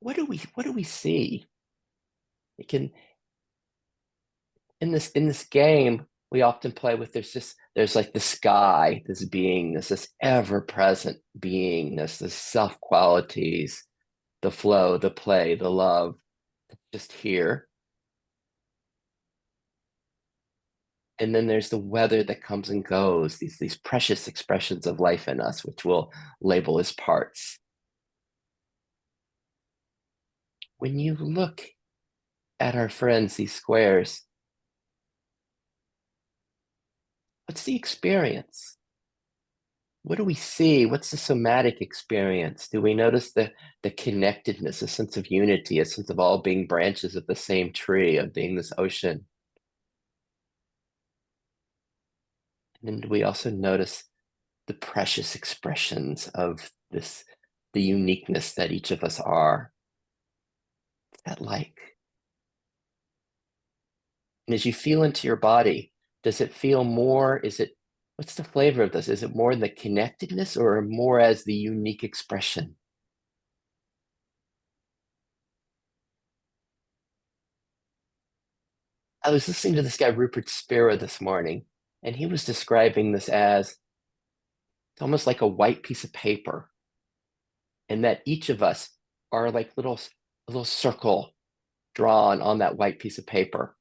what do we see? It can in this game we often play with there's like the sky, this beingness, this ever-present beingness, the self qualities, the flow, the play, the love, just here. And then there's the weather that comes and goes, these precious expressions of life in us, which we'll label as parts. When you look at our friends, these squares, what's the experience? What do we see? What's the somatic experience? Do we notice the connectedness, a sense of unity, a sense of all being branches of the same tree, of being this ocean? And then do we also notice the precious expressions of the uniqueness that each of us are? What's that like? And as you feel into your body, does it feel more? What's the flavor of this? Is it more in the connectedness or more as the unique expression? I was listening to this guy, Rupert Spira, this morning, and he was describing this as it's almost like a white piece of paper, and that each of us are like a little circle drawn on that white piece of paper.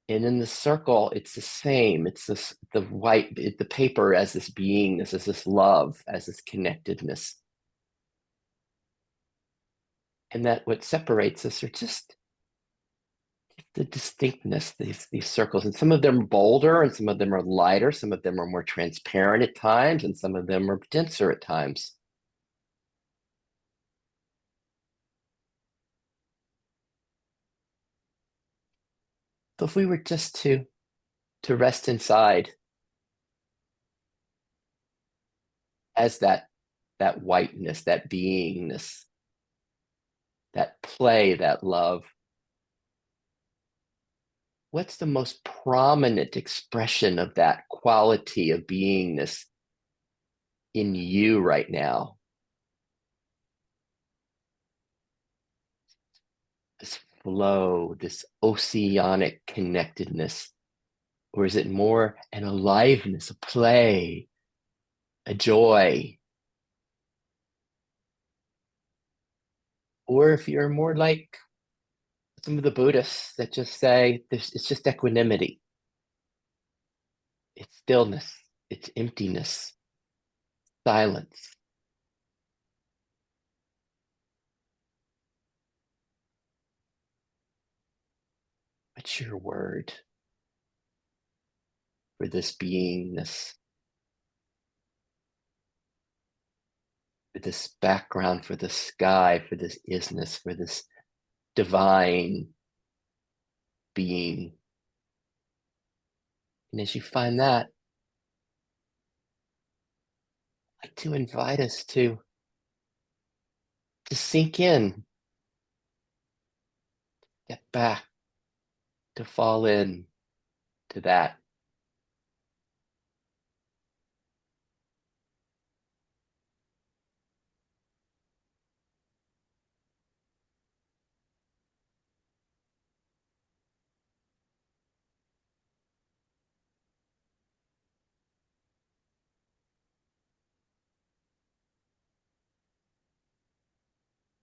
And in the circle, it's the same. It's the paper as this beingness, as this love, as this connectedness. And that what separates us are just the distinctness, these circles. And some of them are bolder and some of them are lighter. Some of them are more transparent at times, and some of them are denser at times. So if we were just to rest inside as that whiteness, that beingness, that play, that love, what's the most prominent expression of that quality of beingness in you right now? This flow, this oceanic connectedness? Or is it more an aliveness, a play, a joy? Or if you're more like some of the Buddhists that just say this, it's just equanimity, it's stillness, it's emptiness, silence. What's your word for this beingness, for this background, for the sky, for this isness, for this divine being? And as you find that, I'd like to invite us to sink in, get back, to fall in to that.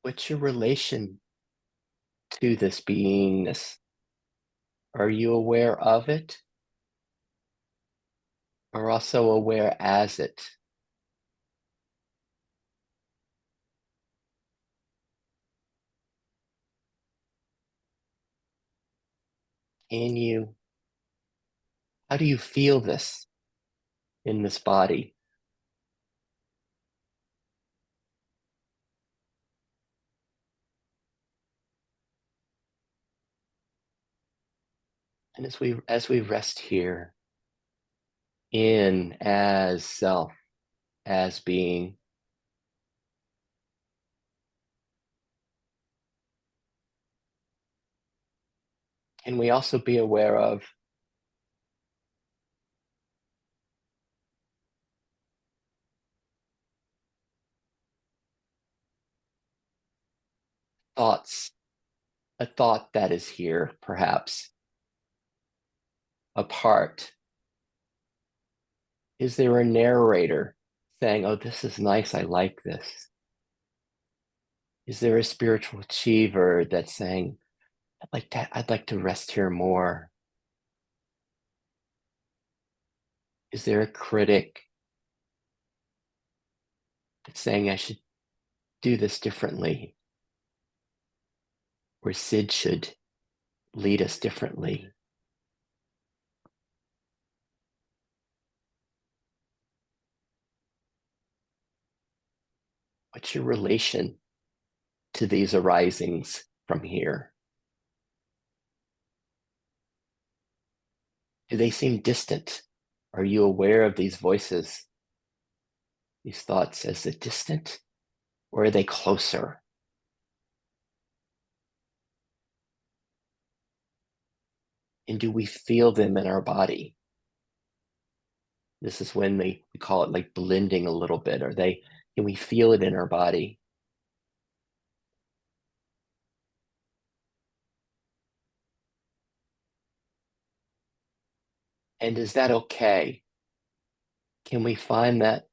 What's your relation to this beingness? Are you aware of it or also aware as it? Can you, how do you feel this in this body? And as we rest here in as self, as being, can we also be aware of thoughts, a thought that is here, perhaps, a part? Is there a narrator saying, oh, this is nice, I like this? Is there a spiritual achiever that's saying, I'd like to rest here more? Is there a critic that's saying I should do this differently? Or Sid should lead us differently? What's your relation to these arisings from here? Do they seem distant? Are you aware of these voices, these thoughts as a distant, or are they closer? And do we feel them in our body? This is when we call it like blending a little bit. Can we feel it in our body? And is that okay? Can we find that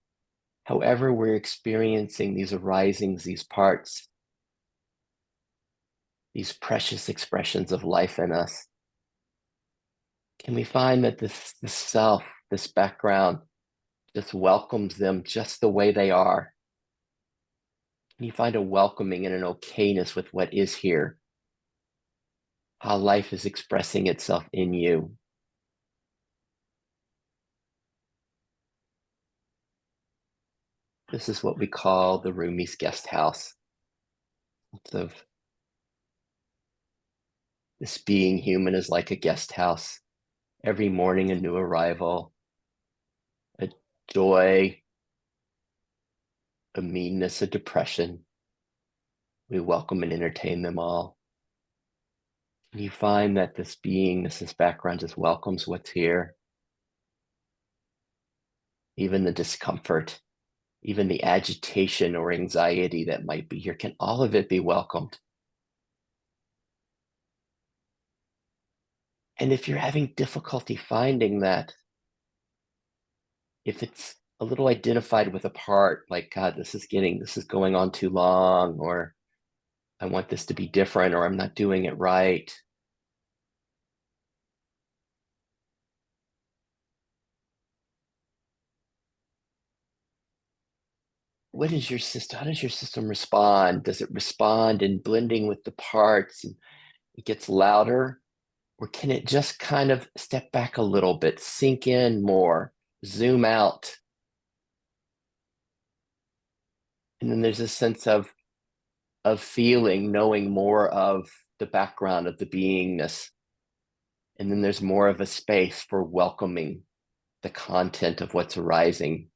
however we're experiencing these arisings, these parts, these precious expressions of life in us, can we find that this self, this background, just welcomes them just the way they are? Can you find a welcoming and an okayness with what is here? How life is expressing itself in you? This is what we call the Rumi's guest house. Of this being human is like a guest house. Every morning, a new arrival, a joy, a meanness, a depression. We welcome and entertain them all. And you find that this beingness, this background just welcomes what's here, even the discomfort, even the agitation or anxiety that might be here. Can all of it be welcomed? And if you're having difficulty finding that, if it's a little identified with a part, like, God, this is going on too long, or I want this to be different, or I'm not doing it right. What is your system? How does your system respond? Does it respond in blending with the parts and it gets louder? Or can it just kind of step back a little bit, sink in more, zoom out? And then there's a sense of feeling, knowing more of the background of the beingness. And then there's more of a space for welcoming the content of what's arising.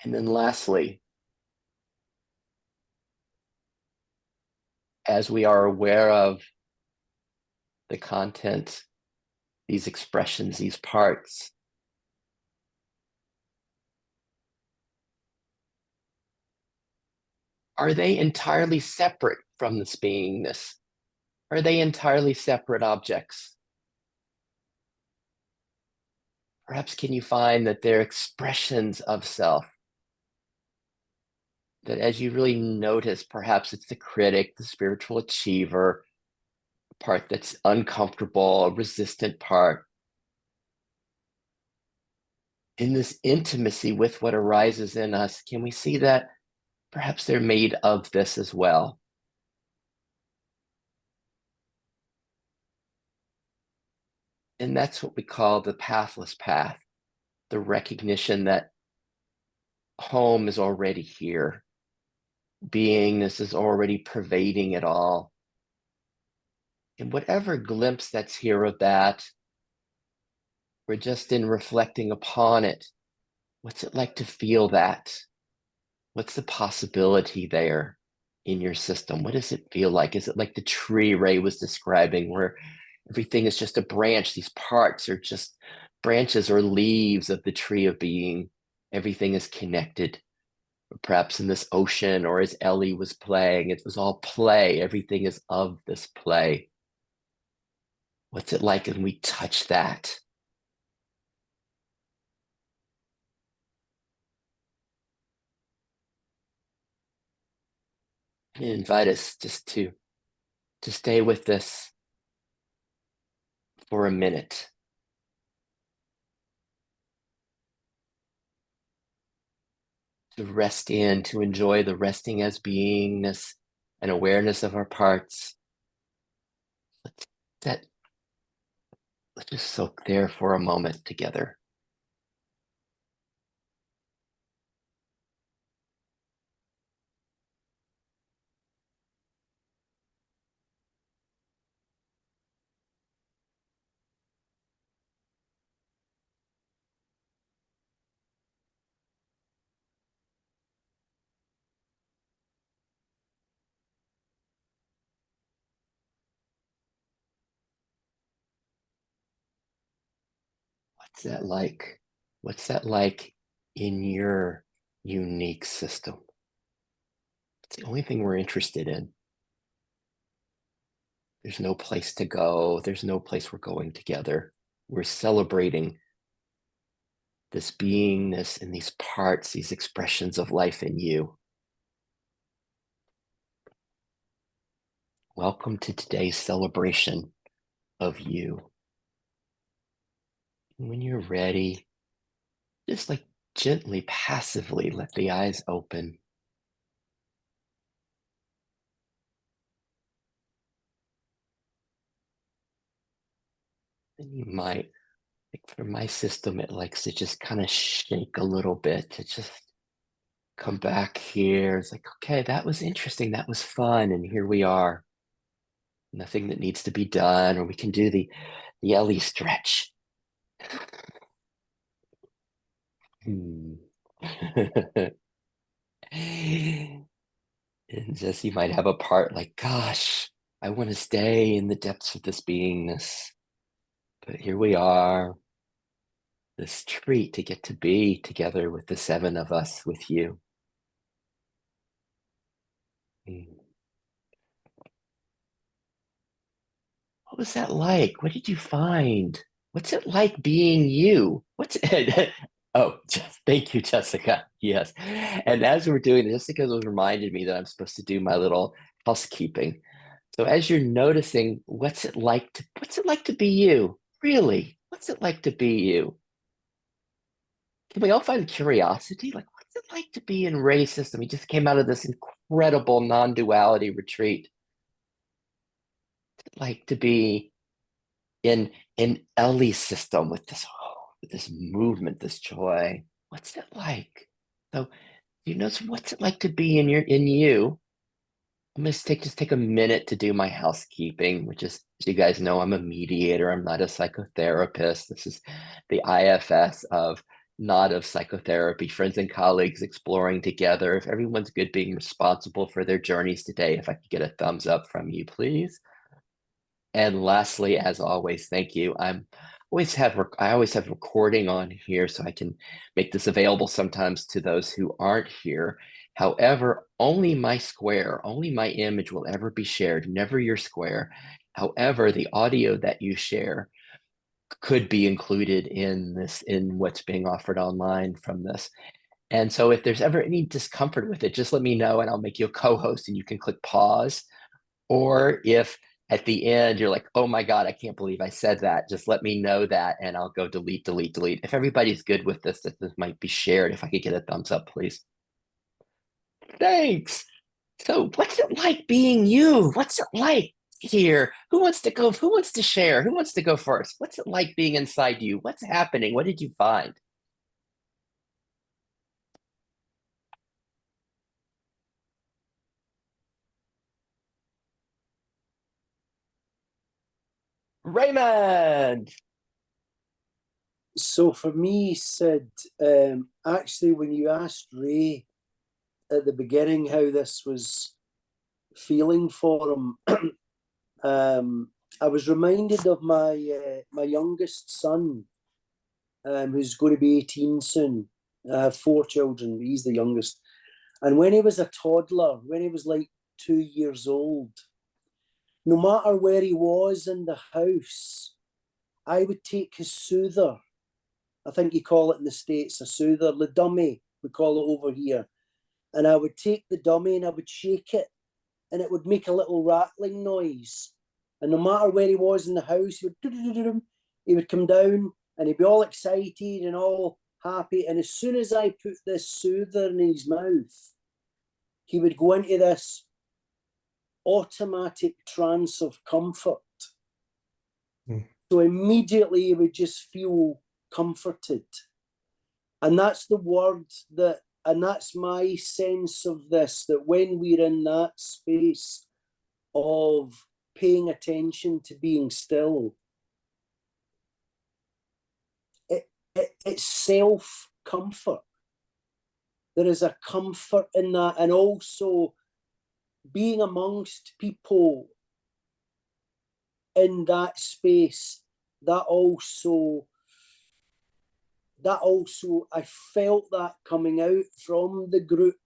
And then lastly, as we are aware of the content, these expressions, these parts, are they entirely separate from this beingness? Are they entirely separate objects? Perhaps can you find that they're expressions of self? That as you really notice, perhaps it's the critic, the spiritual achiever, part that's uncomfortable, a resistant part. In this intimacy with what arises in us, can we see that perhaps they're made of this as well? And that's what we call the pathless path, the recognition that home is already here. Beingness is already pervading it all. And whatever glimpse that's here of that, we're just in reflecting upon it. What's it like to feel that? What's the possibility there in your system? What does it feel like? Is it like the tree Ray was describing, where everything is just a branch? These parts are just branches or leaves of the tree of being. everything is connected. Or perhaps in this ocean, or as Ellie was playing, it was all play. Everything is of this play. What's it like when we touch that? I invite us just to stay with this for a minute. To rest in, to enjoy the resting as beingness and awareness of our parts. Let's, that, let's just soak there for a moment together. What's that like? What's that like in your unique system? It's the only thing we're interested in. There's no place to go. There's no place we're going together. We're celebrating this beingness and these parts, these expressions of life in you. Welcome to today's celebration of you. And when you're ready, just like gently, passively let the eyes open. And you might, like for my system, it likes to just kind of shake a little bit to just come back here. It's like, okay, that was interesting. That was fun. And here we are. Nothing that needs to be done, or we can do the Ellie stretch. Hmm. And just you might have a part like, gosh, I want to stay in the depths of this beingness. But here we are, this treat to get to be together with the seven of us with you. Hmm. What was that like? What did you find? What's it like being you? What's it? Oh, thank you, Jessica. Yes. And as we're doing this, Jessica was reminded me that I'm supposed to do my little housekeeping. So as you're noticing, what's it like to be you? Really? What's it like to be you? Can we all find curiosity? Like, what's it like to be in Ray's system? He just came out of this incredible non-duality retreat. What's it like to be in Ellie's system with this movement, this joy? What's it like? So you know, so what's it like to be in you? I'm gonna just take a minute to do my housekeeping, which is, as you guys know, I'm a mediator. I'm not a psychotherapist. This is the IFS of not of psychotherapy, friends and colleagues exploring together. If everyone's good being responsible for their journeys today, if I could get a thumbs up from you, please. And lastly, as always, thank you. I always have recording on here so I can make this available sometimes to those who aren't here. However, only my square, only my image will ever be shared, never your square. However, the audio that you share could be included in what's being offered online from this. And so if there's ever any discomfort with it, just let me know and I'll make you a co-host and you can click pause. Or if at the end you're like, oh my God, I can't believe I said that, just let me know that and I'll go delete, delete, delete. If everybody's good with this, that this might be shared. If I could get a thumbs up, please. Thanks. So what's it like being you? What's it like here? Who wants to go? Who wants to share? Who wants to go first? What's it like being inside you? What's happening? What did you find? Raymond. So for me, Sid, actually, when you asked Ray at the beginning how this was feeling for him, I was reminded of my youngest son, who's going to be 18 soon. I have 4 children. He's the youngest. And when he was a toddler, when he was like 2 years old, no matter where he was in the house, I would take his soother. I think you call it in the States a soother, the dummy, we call it over here. And I would take the dummy and I would shake it, and it would make a little rattling noise. And no matter where he was in the house, he would come down and he'd be all excited and all happy. And as soon as I put this soother in his mouth, he would go into this automatic trance of comfort. Mm. So immediately he would just feel comforted. And that's the word that, and that's my sense of this, that when we're in that space of paying attention to being still, it's self-comfort. There is a comfort in that, and also being amongst people in that space, that also I felt that coming out from the group,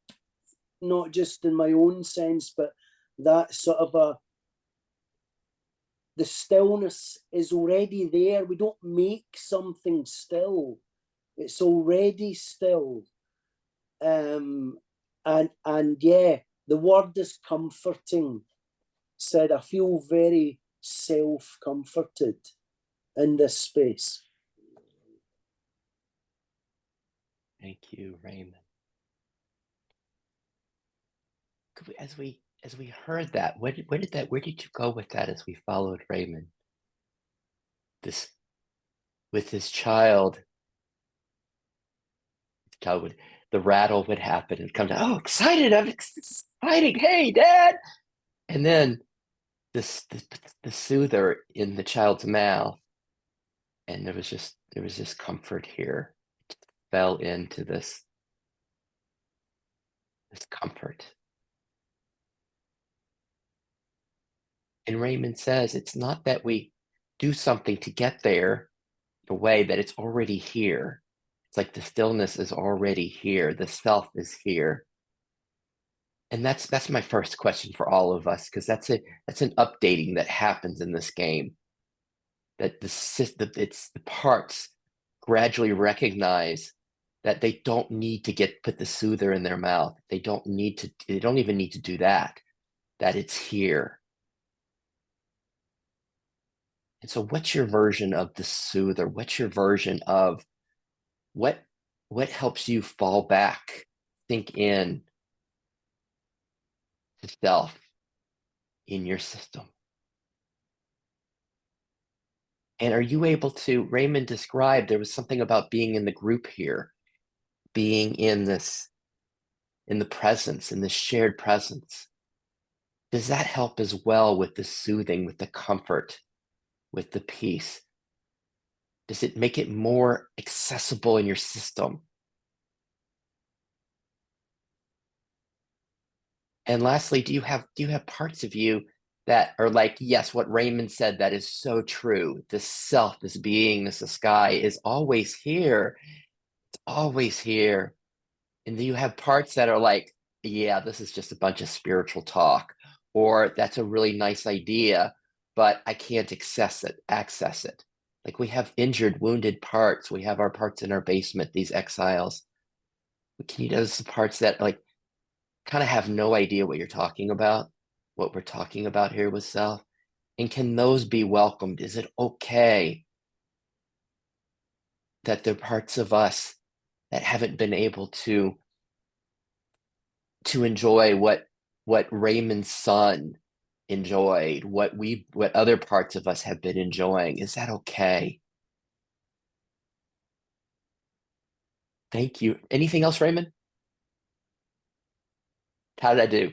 not just in my own sense, but that sort of the stillness is already there. We don't make something still. It's already still. And yeah, the word is comforting. Said, I feel very self-comforted in this space. Thank you, Raymond. As we heard that, where did you go with that as we followed Raymond? This with his child the rattle would happen and come down. Oh, excited! I'm exciting! Hey, Dad! And then the soother in the child's mouth, and there was just comfort here. It fell into this comfort. And Raymond says it's not that we do something to get there, the way that it's already here. It's like the stillness is already here. The self is here. And that's my first question for all of us, because that's an updating that happens in this game. That it's the parts gradually recognize that they don't need to put the soother in their mouth. They don't even need to do that. That it's here. And so what's your version of the soother? What's your version of what helps you fall back, think in to self in your system? And are you able to, Raymond described there was something about being in the group here, being in the presence, in the shared presence. Does that help as well with the soothing, with the comfort, with the peace? Does it make it more accessible in your system? And lastly, do you have parts of you that are like, yes, what Raymond said, that is so true. This self, this being, this sky is always here. It's always here. And do you have parts that are like, yeah, this is just a bunch of spiritual talk, or that's a really nice idea, but I can't access it. Like we have injured, wounded parts. We have our parts in our basement, these exiles. Can you notice the parts that like kind of have no idea what you're talking about, what we're talking about here with self? And can those be welcomed? Is it okay that there are parts of us that haven't been able to enjoy what Raymond's son enjoyed, what other parts of us have been enjoying? Is that okay? Thank you. Anything else, Raymond? How did I do?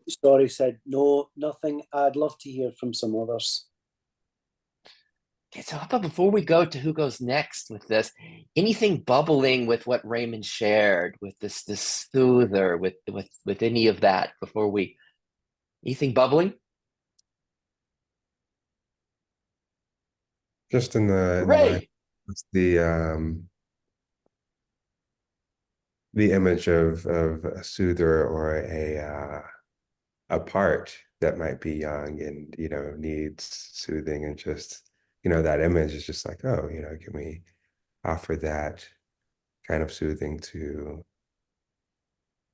Story said, no, nothing. I'd love to hear from some others. Okay, so how about before we go to who goes next with this, anything bubbling with what Raymond shared, with this soother, with any of that before anything bubbling? Just in the mind, Ray. it's the the image of a soother or a part that might be young and needs soothing, and just that image is just like, oh, can we offer that kind of soothing to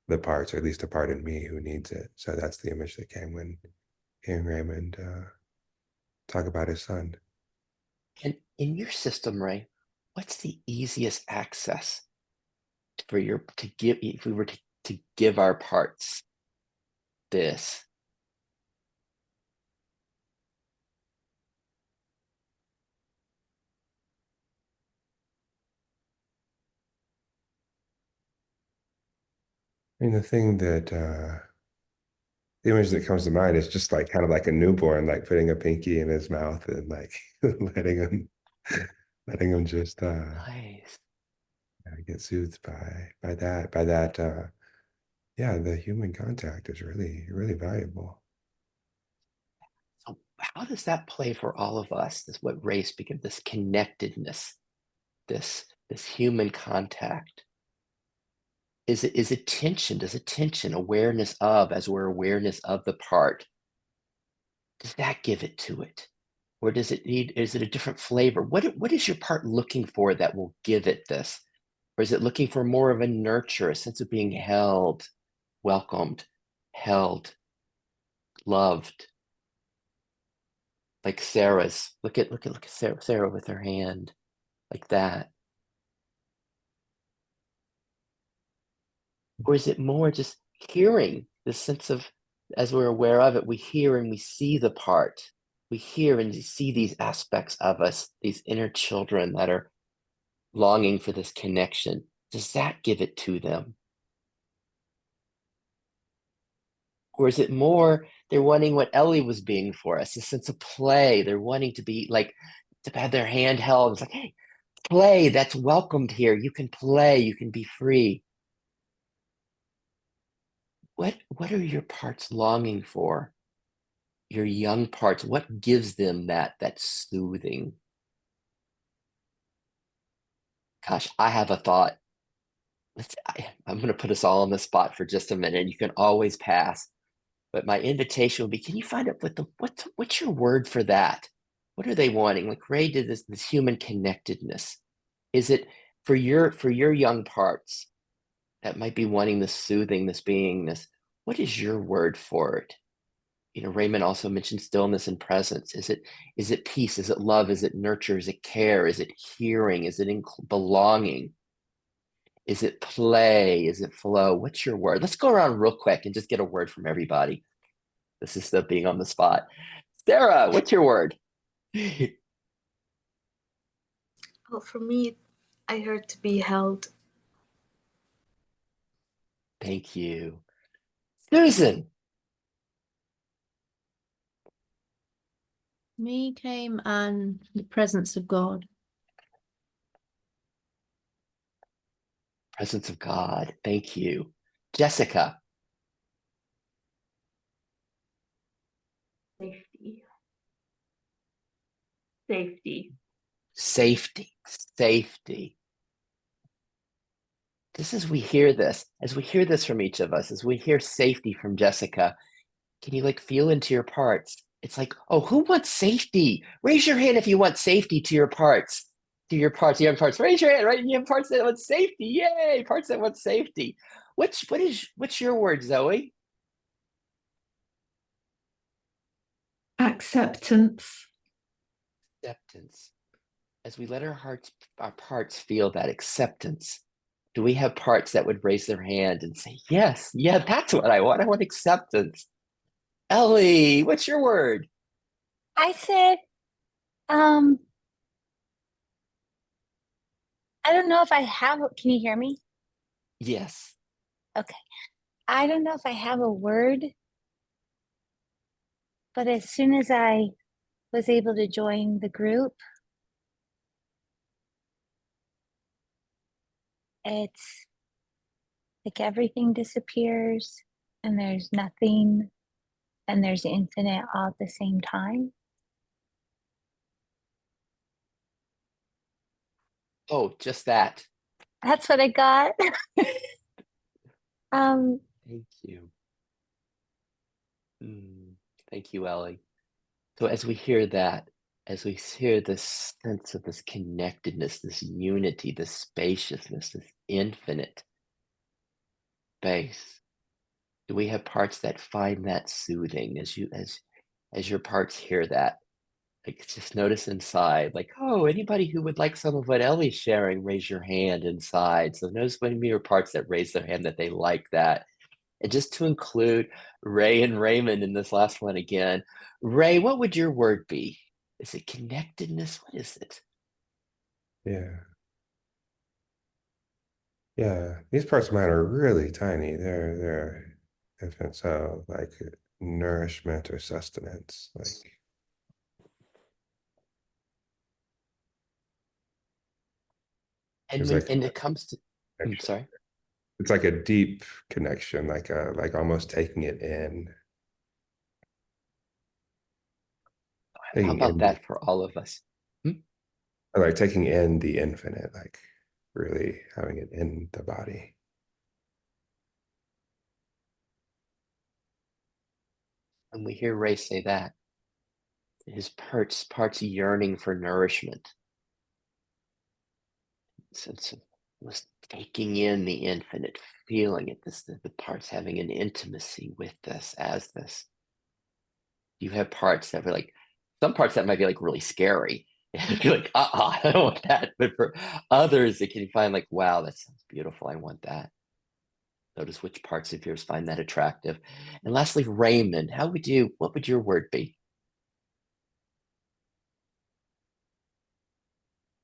the parts, or at least a part in me who needs it. So that's the image that came when hearing Raymond talk about his son. And in your system, Ray, what's the easiest access for your to give if we were to give our parts this? I mean, the image that comes to mind is just like kind of like a newborn, like putting a pinky in his mouth and like letting him letting him just Nice. get soothed by that. Yeah, the human contact is really, really valuable. So how does that play for all of us? This what Ray speaking of, this connectedness, this human contact. Is attention, does attention, awareness of, as we're awareness of the part, does that give it to it? Or does it need, is it a different flavor? What is your part looking for that will give it this? Or is it looking for more of a nurture, a sense of being held, welcomed, held, loved? Like Sarah's, look at Sarah with her hand, like that. Or is it more just hearing the sense of, as we're aware of it, we hear and we see the part. We hear and see these aspects of us, these inner children that are longing for this connection. Does that give it to them? Or is it more they're wanting what Ellie was being for us, a sense of play? They're wanting to be like, to have their hand held. It's like, hey, play, that's welcomed here. You can play, you can be free. What are your parts longing for? Your young parts, what gives them that soothing? Gosh, I have a thought. I'm going to put us all on the spot for just a minute. You can always pass, but my invitation would be: can you find out what's your word for that? What are they wanting? Like Ray did, this human connectedness. Is it for your young parts that might be wanting this soothing, this beingness? What is your word for it? Raymond also mentioned stillness and presence. Is it peace? Is it love? Is it nurture? Is it care? Is it hearing? Is it belonging? Is it play? Is it flow? What's your word? Let's go around real quick and just get a word from everybody. This is the being on the spot. Sarah, what's your word? Well, for me, I heard to be held. Thank you. Susan. Me came and the presence of God. Presence of God. Thank you. Jessica. Safety. Safety. Safety. Safety. As we hear this from each of us, as we hear safety from Jessica, can you like feel into your parts? It's like, oh, who wants safety? Raise your hand if you want safety to your parts. To your parts, you have parts. Raise your hand, right? You have parts that want safety. Yay! Parts that want safety. What's your word, Zoe? Acceptance. Acceptance. As we let our parts feel that acceptance, do we have parts that would raise their hand and say, yes, yeah, that's what I want. I want acceptance. Ellie, what's your word? I said, I don't know if I have, can you hear me? Yes. Okay. I don't know if I have a word, but as soon as I was able to join the group, it's like everything disappears and there's nothing and there's infinite all at the same time. Oh, just that. That's what I got. Thank you. Thank you, Ellie. So as we hear that, as we hear this sense of this connectedness, this unity, this spaciousness, this infinite space, do we have parts that find that soothing as your parts hear that? Like just notice inside, like, oh, anybody who would like some of what Ellie's sharing, raise your hand inside. So notice when your parts that raise their hand that they like that. And just to include Ray and Raymond in this last one again. Ray, what would your word be? Is it connectedness? What is it? Yeah. Yeah. These parts of mine are really tiny. They're infant, so like nourishment or sustenance. Like And there's when like and it comes to, connection. sorry. It's like a deep connection, like almost taking it in. How Taking about in the that for all of us? Hmm? or like taking in the infinite, like really having it in the body. When we hear Ray say that, his parts yearning for nourishment, sense of was taking in the infinite, feeling it, the parts having an intimacy with this as this. You have parts that are like, some parts that might be like really scary. You're like, I don't want that. But for others, it can find like, wow, that sounds beautiful. I want that. Notice which parts of yours find that attractive. And lastly, Raymond, what would your word be?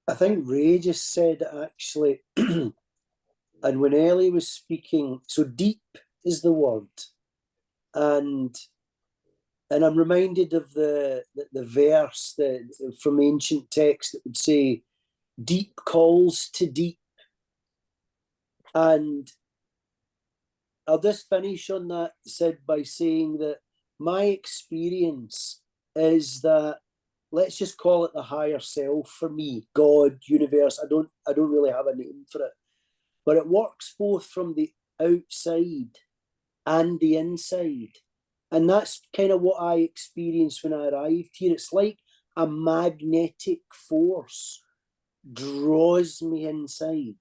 I think Ray just said it actually. And when Ellie was speaking, so deep is the word. And I'm reminded of the verse that from ancient text that would say, deep calls to deep. And I'll just finish on that said by saying that my experience is that, let's just call it the higher self for me, God, universe. I don't really have a name for it, but it works both from the outside and the inside. And that's kind of what I experienced when I arrived here. It's like a magnetic force draws me inside.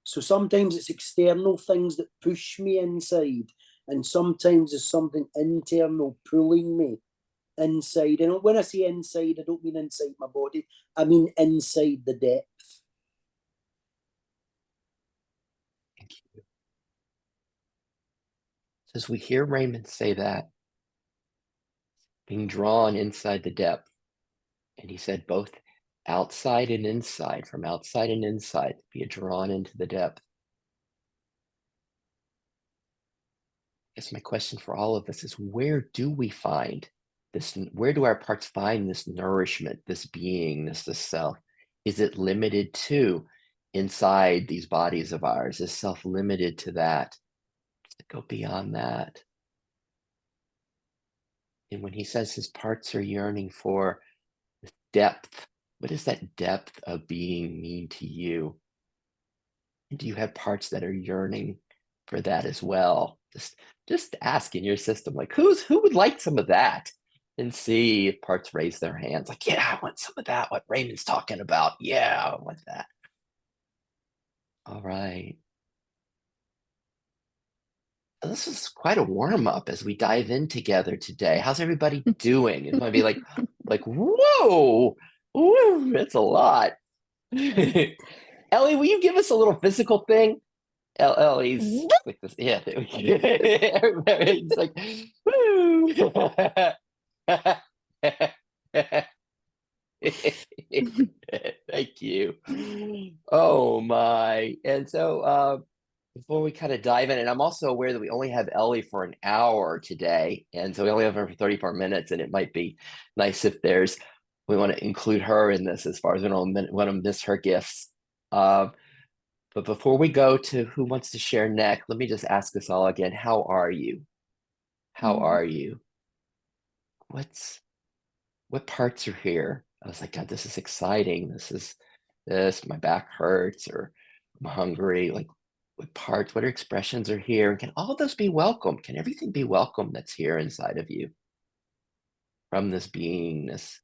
So sometimes it's external things that push me inside, and sometimes it's something internal pulling me inside. And when I say inside, I don't mean inside my body, I mean inside the depth. As we hear Raymond say that, being drawn inside the depth, and he said both outside and inside, from outside and inside, be drawn into the depth. I guess my question for all of us is, where do we find this? Where do our parts find this nourishment, this beingness, this self? Is it limited to inside these bodies of ours? Is self limited to that? Does it go beyond that? And when he says his parts are yearning for this depth, what does that depth of being mean to you? And do you have parts that are yearning for that as well? Just ask in your system, like who would like some of that? And see if parts raise their hands, like, yeah, I want some of that. What Raymond's talking about. Yeah, I want that. All right. This is quite a warm up as we dive in together today. How's everybody doing? It might be like, whoa, whoa, that's a lot. Ellie, will you give us a little physical thing? Ellie's like this. Yeah, everybody's like, woo. Thank you. Oh my. And so before we kind of dive in, and I'm also aware that we only have Ellie for an hour today, and so we only have her for 34 minutes, and it might be nice if we want to include her in this as far as we don't want to miss her gifts. But before we go to who wants to share next, let me just ask us all again, how are you? How are you? What parts are here? I was like, God, this is exciting. My back hurts, or I'm hungry. Like, what parts, what expressions are here? And can all those be welcome? Can everything be welcome that's here inside of you from this beingness?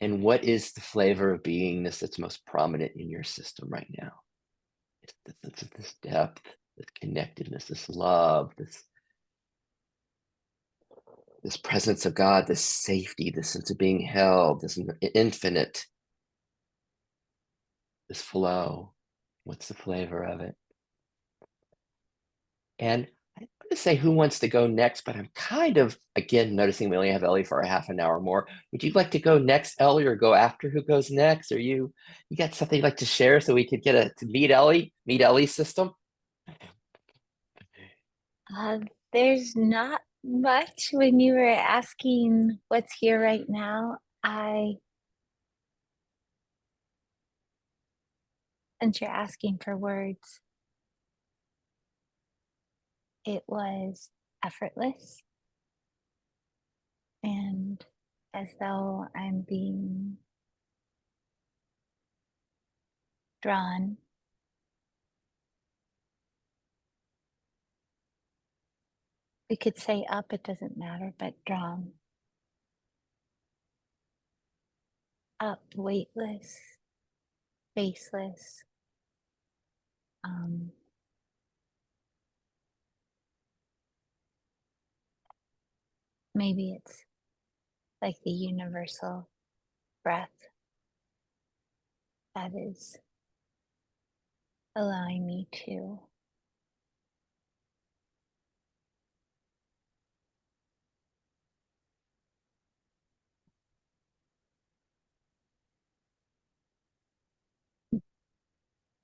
And what is the flavor of beingness that's most prominent in your system right now? It's this depth, this connectedness, this love, this presence of God, this safety, this sense of being held, this infinite, this flow. What's the flavor of it? And I'm going to say who wants to go next, but I'm kind of, again, noticing we only have Ellie for a half an hour more. Would you like to go next, Ellie, or go after who goes next? Or you got something you'd like to share so we could get to meet Ellie's system? There's not much. When you were asking what's here right now, since you're asking for words, it was effortless and as though I'm being drawn. We could say up, it doesn't matter, but drawn. Up, weightless, spaceless. Maybe it's like the universal breath that is allowing me to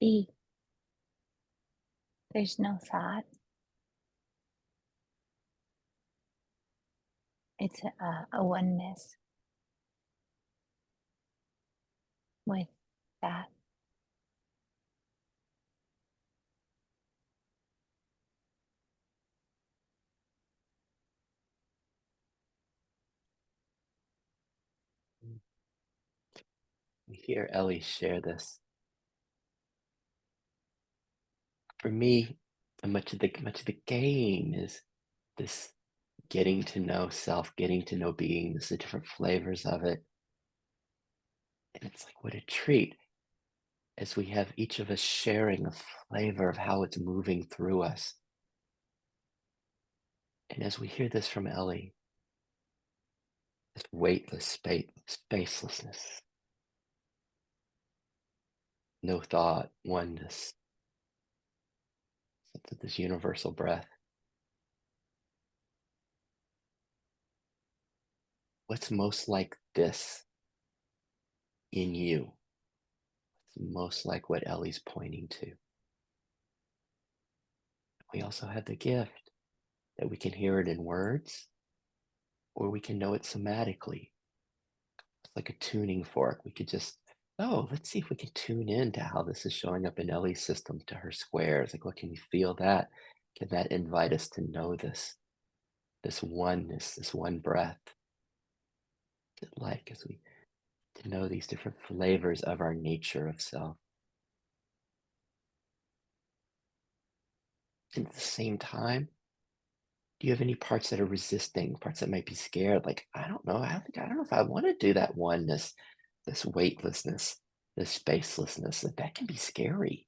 be. There's no thought. It's a oneness with that. We hear Ellie share this. For me, much of the game is this getting to know self, getting to know being, the different flavors of it. And it's like, what a treat as we have each of us sharing a flavor of how it's moving through us. And as we hear this from Ellie, this weightless spacelessness, no thought, oneness, this universal breath. What's most like this in you? What's most like what Ellie's pointing to? We also have the gift that we can hear it in words, or we can know it somatically. It's like a tuning fork. We could just, oh, let's see if we can tune in to how this is showing up in Ellie's system, to her squares. Like, what can we feel that? Can that invite us to know this oneness, this one breath? Like as we to know these different flavors of our nature of self. And at the same time, do you have any parts that are resisting, parts that might be scared? Like, I don't know. I don't know if I want to do that oneness, this weightlessness, this spacelessness. That can be scary.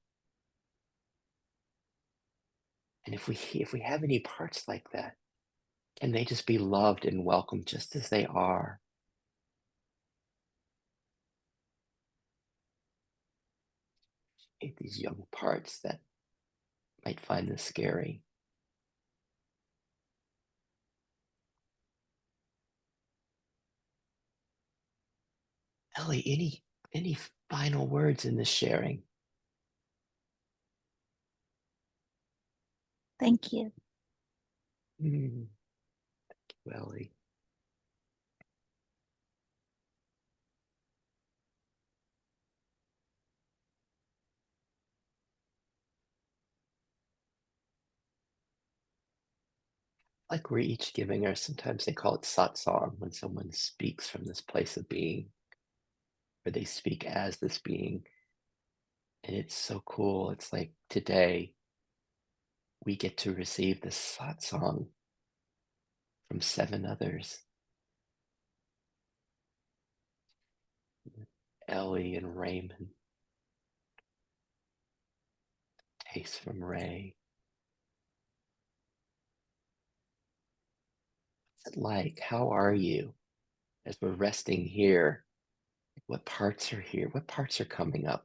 And if we have any parts like that, can they just be loved and welcomed just as they are? These young parts that might find this scary. Ellie, any final words in this sharing? Thank you. Thank you, Ellie. Like we're each giving our, sometimes they call it satsang, when someone speaks from this place of being, or they speak as this being. And it's so cool. It's like today we get to receive this satsang from 7 others. Ellie and Raymond, Taste from Ray. What's it like? How are you? As we're resting here, what parts are here? What parts are coming up?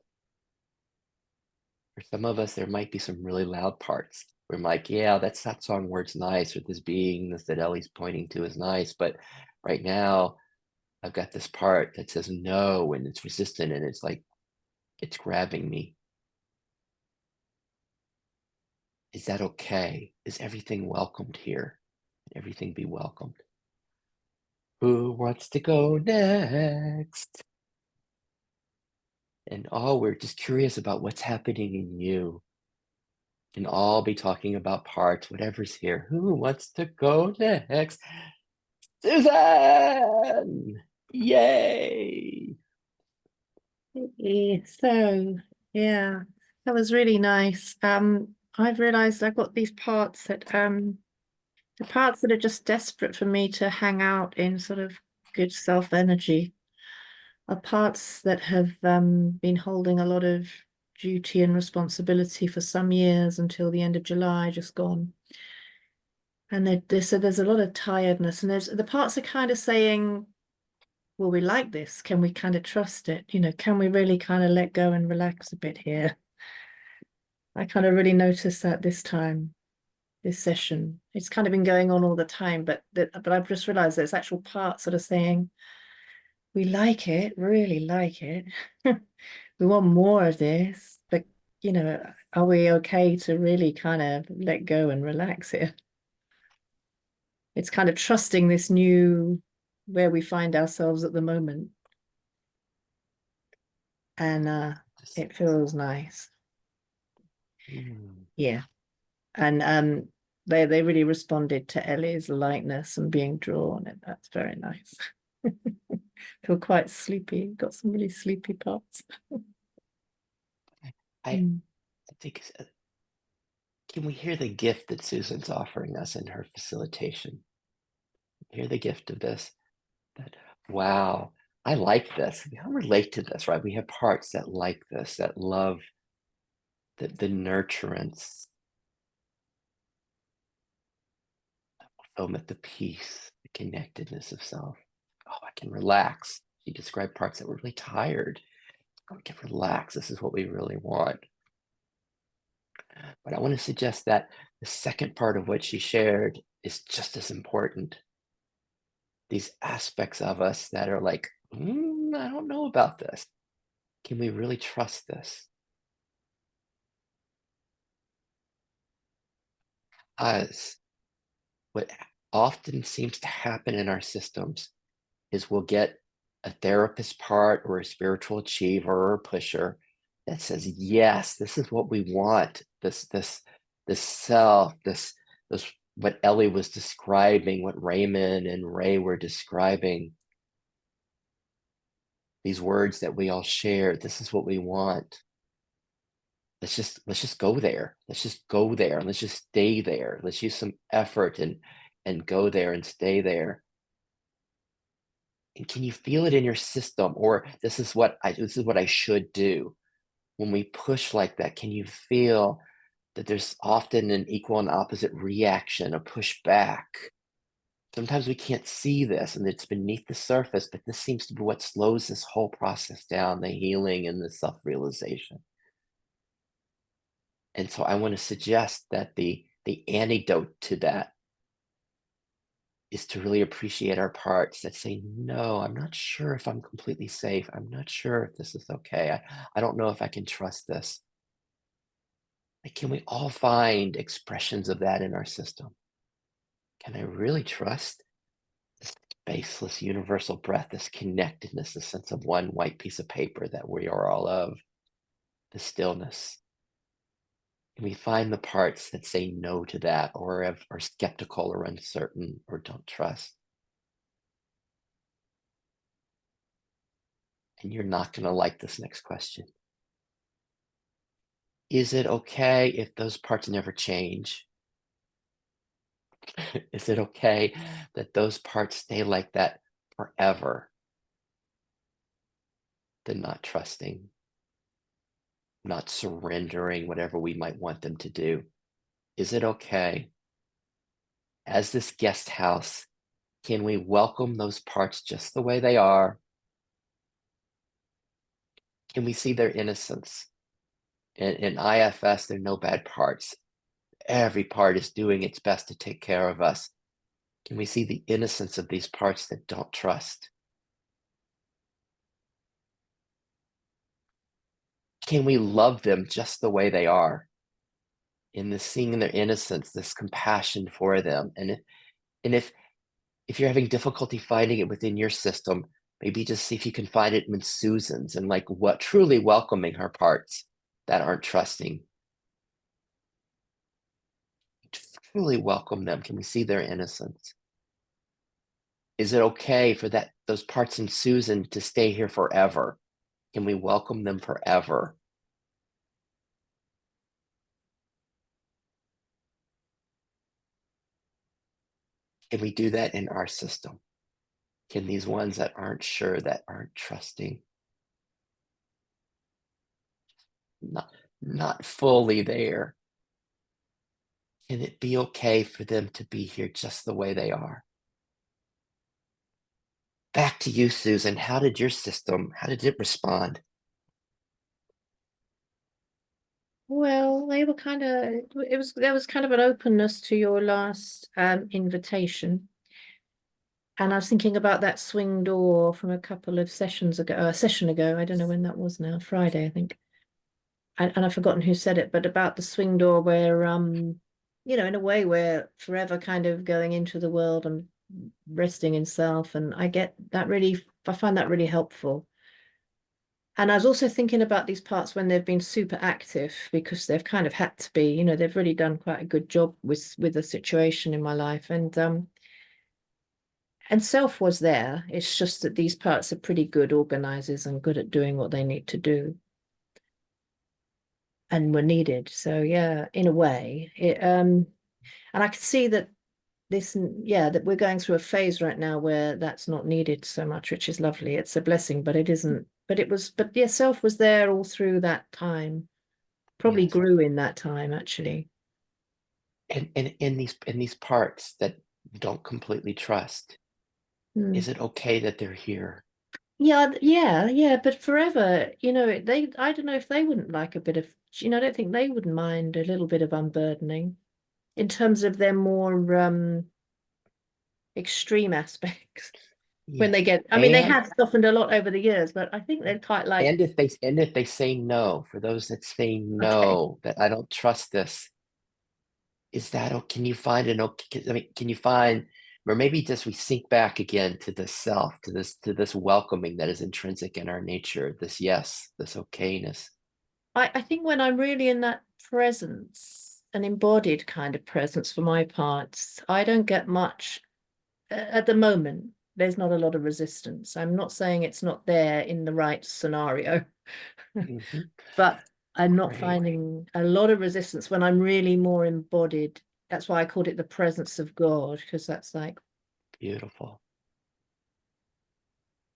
For some of us, there might be some really loud parts. We're like, yeah, that song word's nice, or this beingness that Ellie's pointing to is nice, but right now I've got this part that says no, and it's resistant, and it's like, it's grabbing me. Is that okay? Is everything welcomed here? Everything be welcomed. Who wants to go next? And we're just curious about what's happening in you. And all be talking about parts, whatever's here. Who wants to go next? Susan! Yay! So, yeah, that was really nice. I've realized I've got these parts that the parts that are just desperate for me to hang out in sort of good self energy are parts that have been holding a lot of duty and responsibility for some years until the end of July, just gone. And so there's a lot of tiredness, and there's the parts are kind of saying, well, we like this. Can we kind of trust it? You know, can we really kind of let go and relax a bit here? I kind of really noticed that this time, this session. It's kind of been going on all the time, but I've just realized there's actual parts that are saying, we like it, really like it. We want more of this, but you know, are we okay to really kind of let go and relax here? It's kind of trusting this new where we find ourselves at the moment. And it feels nice. Yeah. And they really responded to Ellie's lightness and being drawn, and that's very nice. Feel quite sleepy, got some really sleepy parts. I think, can we hear the gift that Susan's offering us in her facilitation? Hear the gift of this, that, wow, I like this. I relate to this, right? We have parts that like this, that love the nurturance, the fulfillment, the peace, the connectedness of self. Oh, I can relax. She described parts that were really tired. Oh, we can relax. This is what we really want. But I want to suggest that the second part of what she shared is just as important. These aspects of us that are like, I don't know about this. Can we really trust this? Us, what often seems to happen in our systems is we'll get a therapist part or a spiritual achiever or a pusher that says, yes, this is what we want. This self, this what Ellie was describing, what Raymond and Ray were describing, these words that we all share, this is what we want. Let's just go there. Let's just go there. And let's just stay there. Let's use some effort and go there and stay there. And can you feel it in your system? Or this is what I should do. When we push like that, can you feel that there's often an equal and opposite reaction, a push back? Sometimes we can't see this and it's beneath the surface, but this seems to be what slows this whole process down, the healing and the self-realization. And so I want to suggest that the antidote to that is to really appreciate our parts that say, no, I'm not sure if I'm completely safe. I'm not sure if this is okay. I don't know if I can trust this. Like, can we all find expressions of that in our system? Can I really trust this spaceless universal breath, this connectedness, the sense of one white piece of paper that we are all of, the stillness? Can we find the parts that say no to that, or are skeptical or uncertain or don't trust? And you're not going to like this next question. Is it okay if those parts never change? Is it okay that those parts stay like that forever? Then not trusting, not surrendering whatever we might want them to do. Is it okay? As this guest house, can we welcome those parts just the way they are? Can we see their innocence? In IFS, there are no bad parts. Every part is doing its best to take care of us. Can we see the innocence of these parts that don't trust? Can we love them just the way they are? In this seeing their innocence, this compassion for them. And if you're having difficulty finding it within your system, maybe just see if you can find it in Susan's and like what truly welcoming her parts that aren't trusting. Truly welcome them. Can we see their innocence? Is it okay for those parts in Susan to stay here forever? Can we welcome them forever? Can we do that in our system? Can these ones that aren't sure, that aren't trusting, not fully there, can it be okay for them to be here just the way they are? Back to you, Susan. How did your system, how did it respond? Well, they were kind of, there was kind of an openness to your last invitation. And I was thinking about that swing door from a couple of sessions ago, a session ago. I don't know when that was now, Friday, I think. And I've forgotten who said it, but about the swing door where, you know, in a way we're forever kind of going into the world and resting in self. And I get that really, I find that really helpful. And I was also thinking about these parts when they've been super active because they've kind of had to be, you know, they've really done quite a good job with the situation in my life. And self was there. It's just that these parts are pretty good organizers and good at doing what they need to do and were needed. So yeah, in a way, and I could see that that we're going through a phase right now where that's not needed so much, which is lovely. It's a blessing, but it isn't. But yeah, self was there all through that time. Probably Yes. grew in that time actually. And in these parts that don't completely trust, is it okay that they're here? Yeah, but forever, you know, I don't know if they wouldn't like a bit of, you know, I don't think they wouldn't mind a little bit of unburdening in terms of their more extreme aspects when Yes. they get, I mean, they have softened a lot over the years, but I think they'd quite like, And if they say no, for those that say okay, no, that I don't trust this, is that okay? Can you find an okay? I mean, can you find, or maybe just we sink back again to the self, to this welcoming that is intrinsic in our nature, this yes, this okayness. I think when I'm really in that presence, an embodied kind of presence for my parts, I don't get much at the moment. There's not a lot of resistance. I'm not saying it's not there in the right scenario, Mhm. but I'm not Great. finding a lot of resistance when I'm really more embodied. That's why I called it the presence of God, because that's like, Beautiful.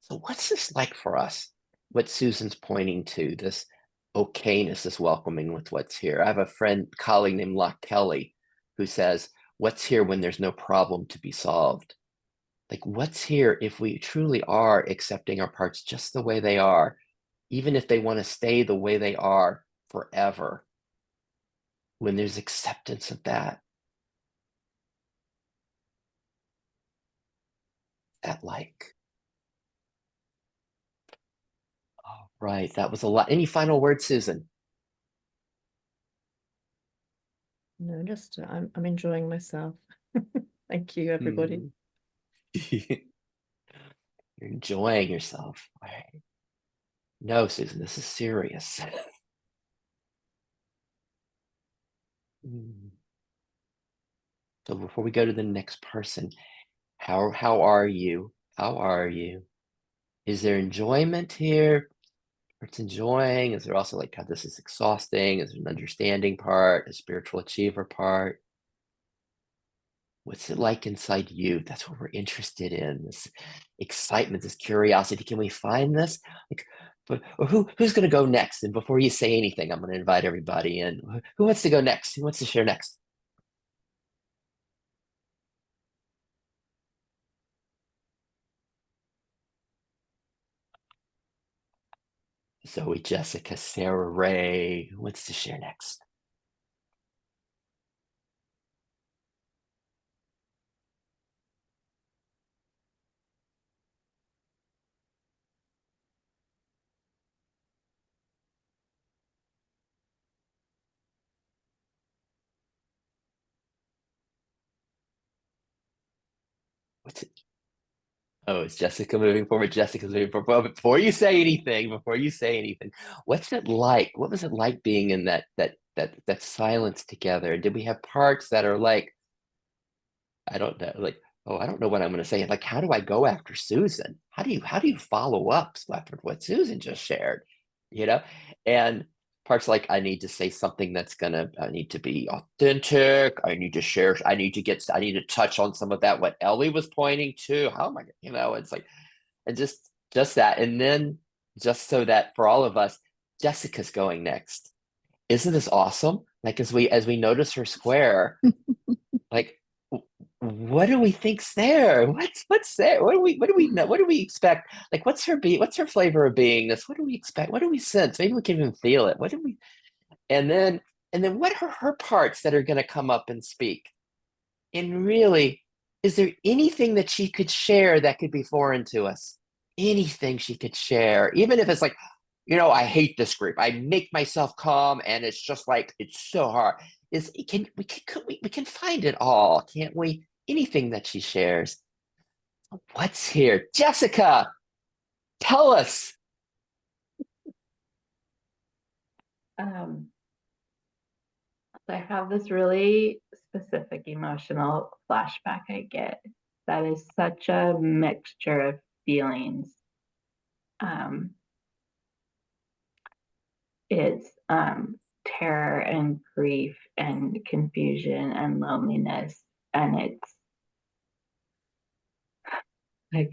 So what's this like for us? What Susan's pointing to, this okayness, this welcoming with what's here. I have a colleague named Locke Kelly, who says, what's here when there's no problem to be solved? Like, what's here if we truly are accepting our parts just the way they are, even if they want to stay the way they are forever, when there's acceptance of that like, oh, right, that was a lot. Any final words, Susan? no, just I'm enjoying myself. Thank you, everybody. You're enjoying yourself. All right. No, Susan, this is serious. So before we go to the next person, how are you? How are you? Is there enjoyment here? It's enjoying? Is there also like, God, this is exhausting? Is there an understanding part, a spiritual achiever part? What's it like inside you? That's what we're interested in. This excitement, this curiosity. Can we find this? Like, but who's going to go next? And before you say anything, I'm going to invite everybody in. Who wants to go next? Who wants to share next? Zoe, Jessica, Sarah, Ray. Who wants to share next? What's it? Oh, it's Jessica moving forward. Jessica's moving forward. Well, before you say anything, what's it like? What was it like being in that silence together? Did we have parts that are like, I don't know, like, oh, I don't know what I'm going to say. Like, how do I go after Susan? How do you follow up after what Susan just shared? You know, and parts like I need to say something I need to be authentic. I need to share. I need to touch on some of that what Ellie was pointing to. How am I? It's like, and just that, and then just so that for all of us, Jessica's going next. Isn't this awesome? Like as we notice her square. Like, what do we think's there? What's there? What do we know? What do we expect? Like, what's her flavor of beingness? What do we expect? What do we sense? Maybe we can even feel it. What do we and then what are her parts that are gonna come up and speak? And really, is there anything that she could share that could be foreign to us? Anything she could share, even if it's like, I hate this group. I make myself calm, and it's just like it's so hard. We can find it all, can't we? Anything that she shares. What's here, Jessica? Tell us. Um, I have this really specific emotional flashback I get that is such a mixture of feelings. It's terror and grief and confusion and loneliness, and it's like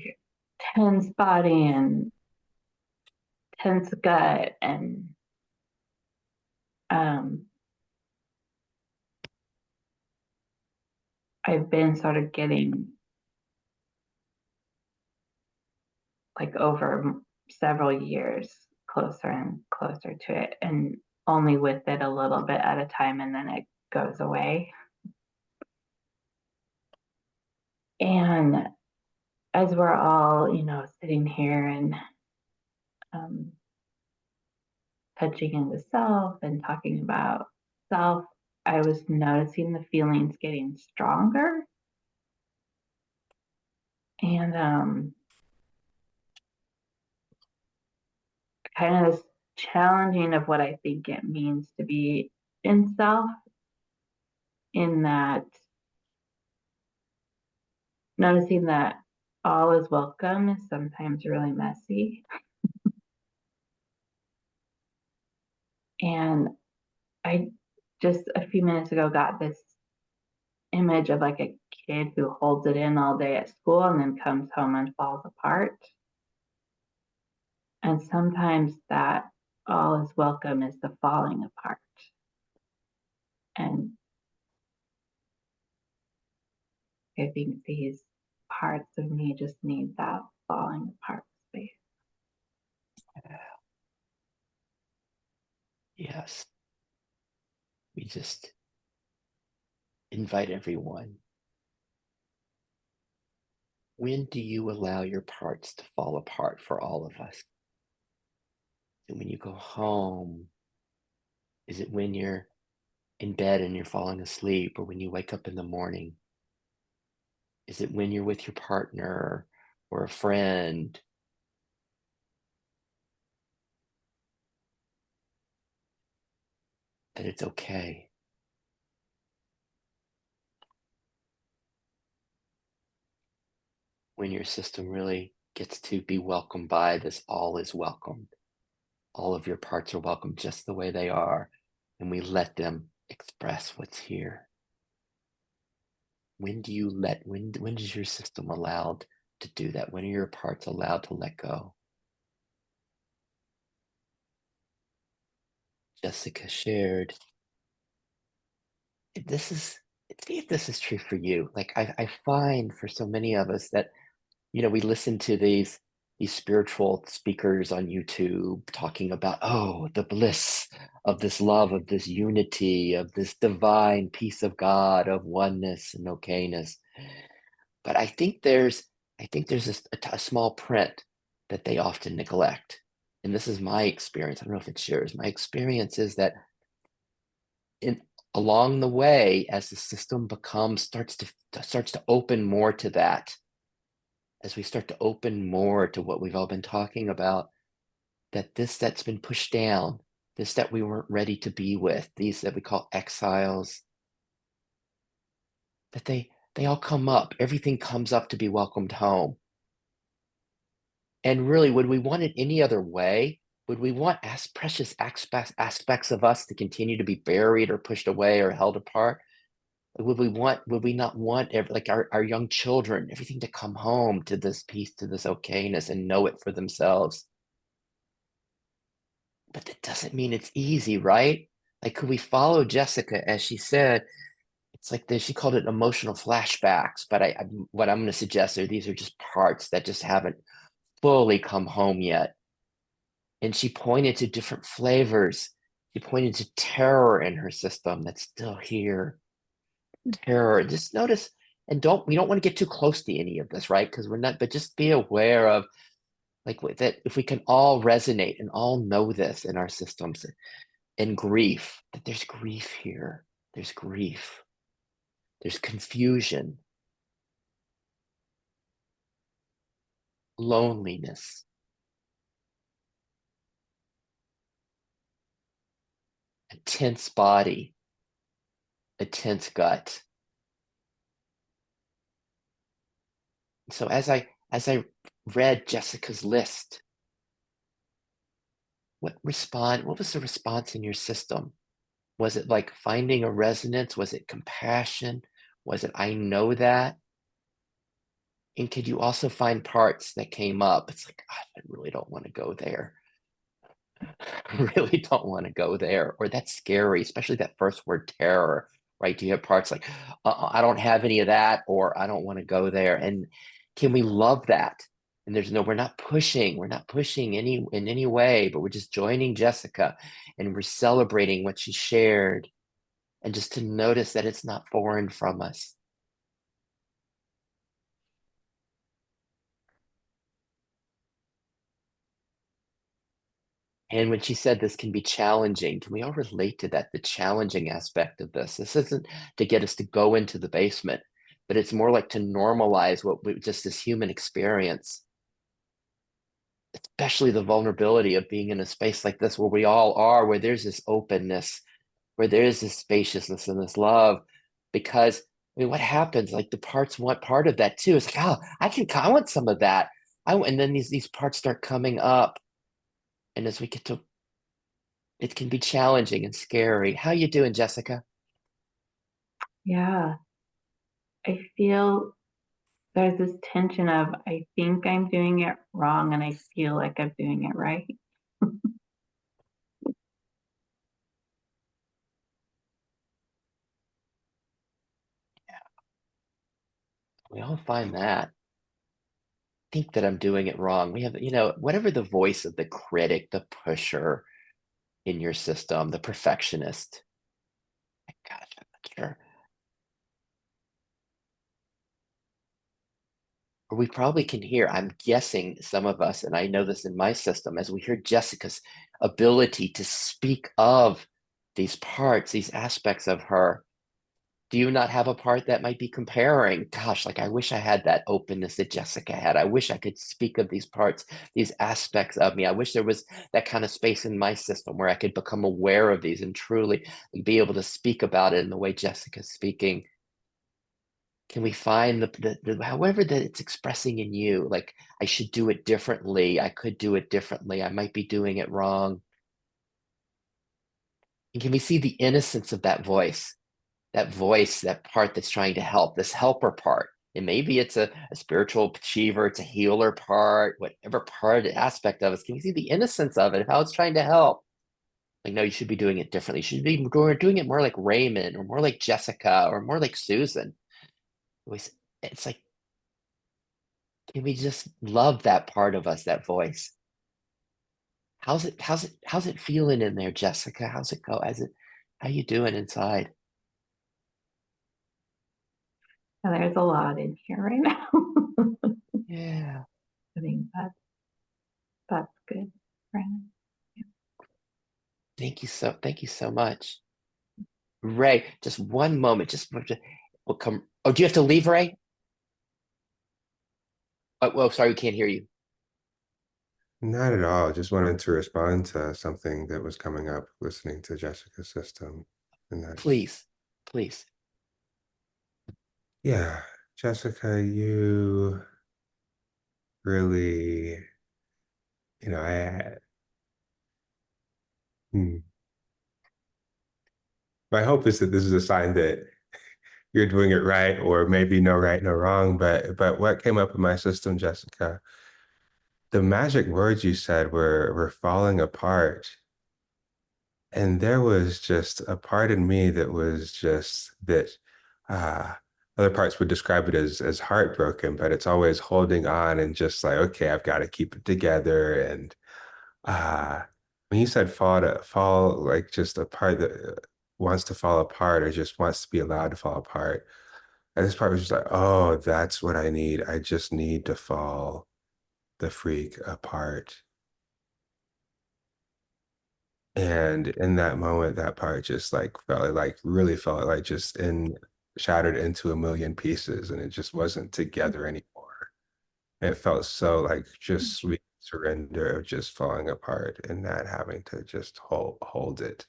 tense body and tense gut, and I've been sort of getting like over several years closer and closer to it, and only with it a little bit at a time, and then it goes away. And as we're all, sitting here and touching into self and talking about self, I was noticing the feelings getting stronger, and kind of this challenging of what I think it means to be in self, in that noticing that all is welcome is sometimes really messy. And I just a few minutes ago got this image of like a kid who holds it in all day at school and then comes home and falls apart. And sometimes that all is welcome is the falling apart. And I think these parts of me just need that falling apart space. Yes. We just invite everyone. When do you allow your parts to fall apart for all of us? And when you go home, is it when you're in bed and you're falling asleep, or when you wake up in the morning? Is it when you're with your partner or a friend? That it's okay. When your system really gets to be welcomed by this all is welcomed. All of your parts are welcome just the way they are, and we let them express what's here. When is your system allowed to do that? When are your parts allowed to let go? Jessica shared, see if this is true for you. Like I find for so many of us that, we listen to these spiritual speakers on YouTube talking about, oh, the bliss of this love, of this unity, of this divine peace of God, of oneness and okayness. But I think there's a small print that they often neglect. And this is my experience. I don't know if it's yours. My experience is that along the way, as the system starts to open more to that, as we start to open more to what we've all been talking about, that's been pushed down, this that we weren't ready to be with, these that we call exiles, that they all come up. Everything comes up to be welcomed home. And really, would we want it any other way? Would we want precious aspects of us to continue to be buried or pushed away or held apart? Would we not want like our young children, everything to come home to this peace, to this okayness, and know it for themselves? But that doesn't mean it's easy, right? Like, could we follow Jessica as she said? It's like she called it emotional flashbacks. But what I'm going to suggest are these are just parts that just haven't fully come home yet. And she pointed to different flavors. She pointed to terror in her system that's still here. Terror. Just notice, and we don't want to get too close to any of this, right? Because we're not, but just be aware of like that if we can all resonate and all know this in our systems, and grief, that there's grief here. There's grief. There's confusion, loneliness, a tense body, a tense gut. So as I read Jessica's list, what was the response in your system? Was it like finding a resonance? Was it compassion? Was it I know that? And could you also find parts that came up? It's like, God, I really don't want to go there. I really don't want to go there. Or that's scary, especially that first word, terror, right? Do you have parts like, I don't have any of that, or I don't want to go there? And can we love that? And we're not pushing in any way, but we're just joining Jessica and we're celebrating what she shared. And just to notice that it's not foreign from us. And when she said this can be challenging, can we all relate to that? The challenging aspect of this. This isn't to get us to go into the basement, but it's more like to normalize just this human experience, especially the vulnerability of being in a space like this where we all are, where there's this openness, where there is this spaciousness and this love. Because what happens? Like the parts want part of that too. It's like, oh, I want some of that. And then these parts start coming up. And as we get to, it can be challenging and scary. How you doing, Jessica? Yeah, I feel there's this tension of I think I'm doing it wrong and I feel like I'm doing it right. We all find that. Think that I'm doing it wrong. We have, whatever the voice of the critic, the pusher in your system, the perfectionist. Gosh, I'm not sure. Or we probably can hear, I'm guessing some of us, and I know this in my system, as we hear Jessica's ability to speak of these parts, these aspects of her. Do you not have a part that might be comparing? Gosh, like I wish I had that openness that Jessica had. I wish I could speak of these parts, these aspects of me. I wish there was that kind of space in my system where I could become aware of these and truly be able to speak about it in the way Jessica's speaking. Can we find the however that it's expressing in you, like, I should do it differently, I could do it differently, I might be doing it wrong. And can we see the innocence of that voice? That part that's trying to help, this helper part. And maybe it's a spiritual achiever, it's a healer part, whatever part, aspect of us. Can you see the innocence of it, how it's trying to help? Like, no, you should be doing it differently. You should be doing it more like Raymond, or more like Jessica, or more like Susan. It's like, can we just love that part of us, that voice? How's it feeling in there, Jessica? How's it go? How you doing inside? And there's a lot in here right now. Yeah. I think that's good, Brandon. Thank you so much. Ray, just one moment. We'll come. Oh, do you have to leave, Ray? Oh, well, sorry, we can't hear you. Not at all. Just wanted to respond to something that was coming up listening to Jessica's system. And that's, Please. yeah, Jessica, you really, hmm. My hope is that this is a sign that you're doing it right, or maybe no right, no wrong. But what came up in my system, Jessica, the magic words you said were falling apart. And there was just a part in me that was just that uh other parts would describe it as heartbroken, but it's always holding on and just like, okay, I've got to keep it together. And when you said fall, like just a part that wants to fall apart or just wants to be allowed to fall apart. And this part was just like, oh, that's what I need. I just need to fall the freak apart. And in that moment, that part just like really felt like just shattered into a million pieces, and it just wasn't together anymore. And it felt so like just sweet surrender of just falling apart and not having to just hold it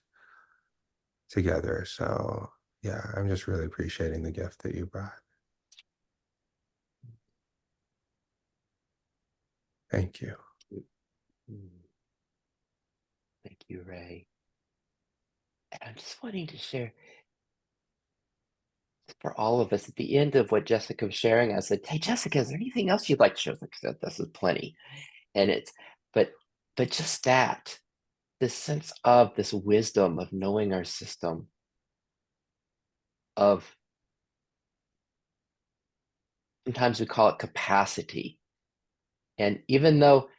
together. So yeah, I'm just really appreciating the gift that you brought. Thank you. Thank you, Ray. And I'm just wanting to share for all of us at the end of what Jessica was sharing. I said, "Hey, Jessica, is there anything else you'd like to share?" Like, this is plenty, and but just that, this sense of this wisdom of knowing our system, of sometimes we call it capacity, and even though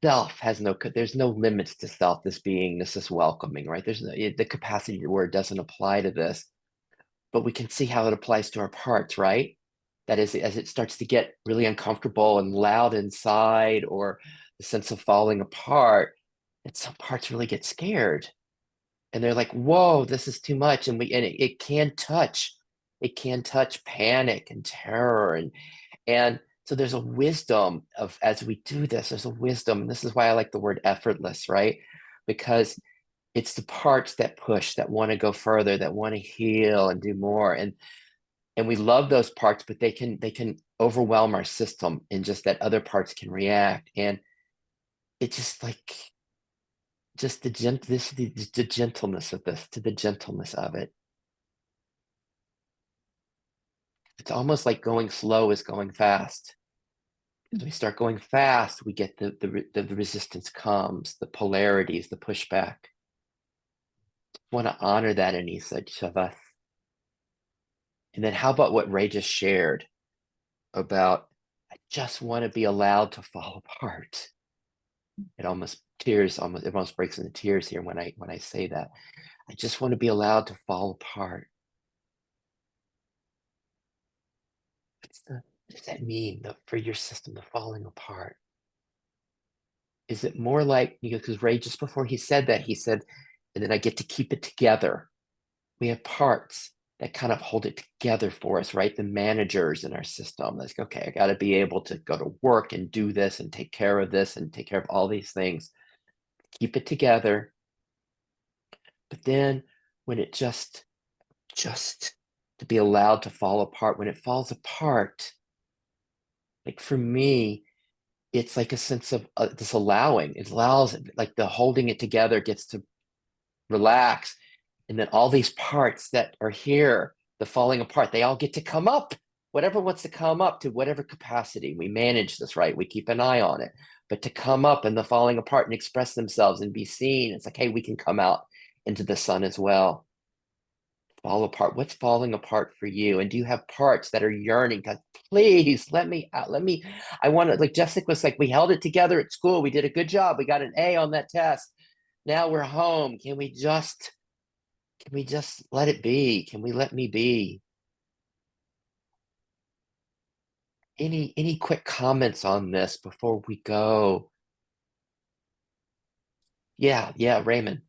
self has there's no limits to self, this beingness, this welcoming, right? The capacity word doesn't apply to this, but we can see how it applies to our parts, right? That is, as it starts to get really uncomfortable and loud inside, or the sense of falling apart, that some parts really get scared. And they're like, whoa, this is too much. And it can touch panic and terror. And so there's a wisdom of, as we do this, there's a wisdom. And this is why I like the word effortless, right? Because it's the parts that push, that want to go further, that want to heal and do more. And we love those parts, but they can overwhelm our system, and just that other parts can react. And it's just like, just the gentleness of this, to the gentleness of it. It's almost like going slow is going fast. As we start going fast, we get the resistance comes, the polarities, the pushback. I want to honor that in each of us. And then how about what Ray just shared about, I just want to be allowed to fall apart. It almost breaks into tears here when I say that. I just want to be allowed to fall apart. What does that mean for your system, the falling apart? Is it more like, because Ray, just before he said that, he said, and then I get to keep it together. We have parts that kind of hold it together for us, right? The managers in our system. That's like, okay, I got to be able to go to work and do this and take care of this and take care of all these things. Keep it together. But then when it just to be allowed to fall apart. When it falls apart, like for me, it's like a sense of this allowing. It allows, like the holding it together gets to relax. And then all these parts that are here, the falling apart, they all get to come up. Whatever wants to come up to whatever capacity. We manage this, right? We keep an eye on it. But to come up and the falling apart and express themselves and be seen, it's like, hey, we can come out into the sun as well. Fall apart. What's falling apart for you? And do you have parts that are yearning? God, please let me out. I want to, like Jessica was like, we held it together at school. We did a good job. We got an A on that test. Now we're home. Can we just let it be? Can we let me be? Any quick comments on this before we go? Yeah, Raymond.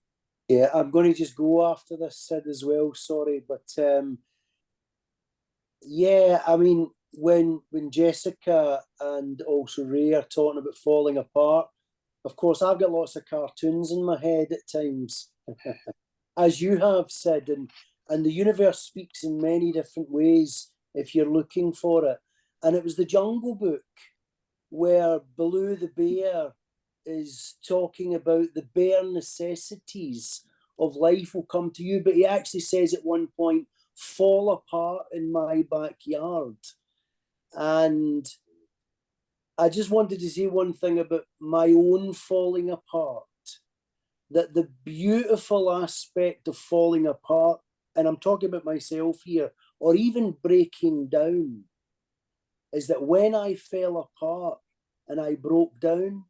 Yeah, I'm going to just go after this, Sid, as well. Sorry, but yeah, I mean, when Jessica and also Ray are talking about falling apart, of course, I've got lots of cartoons in my head at times, as you have said, and the universe speaks in many different ways if you're looking for it. And it was the Jungle Book where Baloo the bear is talking about the bare necessities of life will come to you, but he actually says at one point, fall apart in my backyard. And I just wanted to say one thing about my own falling apart, that the beautiful aspect of falling apart, and I'm talking about myself here, or even breaking down, is that when I fell apart and I broke down,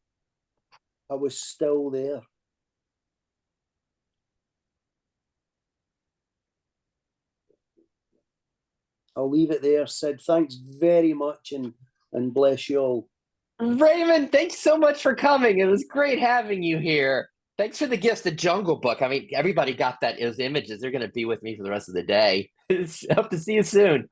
I was still there. I'll leave it there, Sid. Thanks very much and bless you all. Raymond, thanks so much for coming. It was great having you here. Thanks for the gifts, the Jungle Book. I mean, everybody got those images. They're going to be with me for the rest of the day. Hope to see you soon.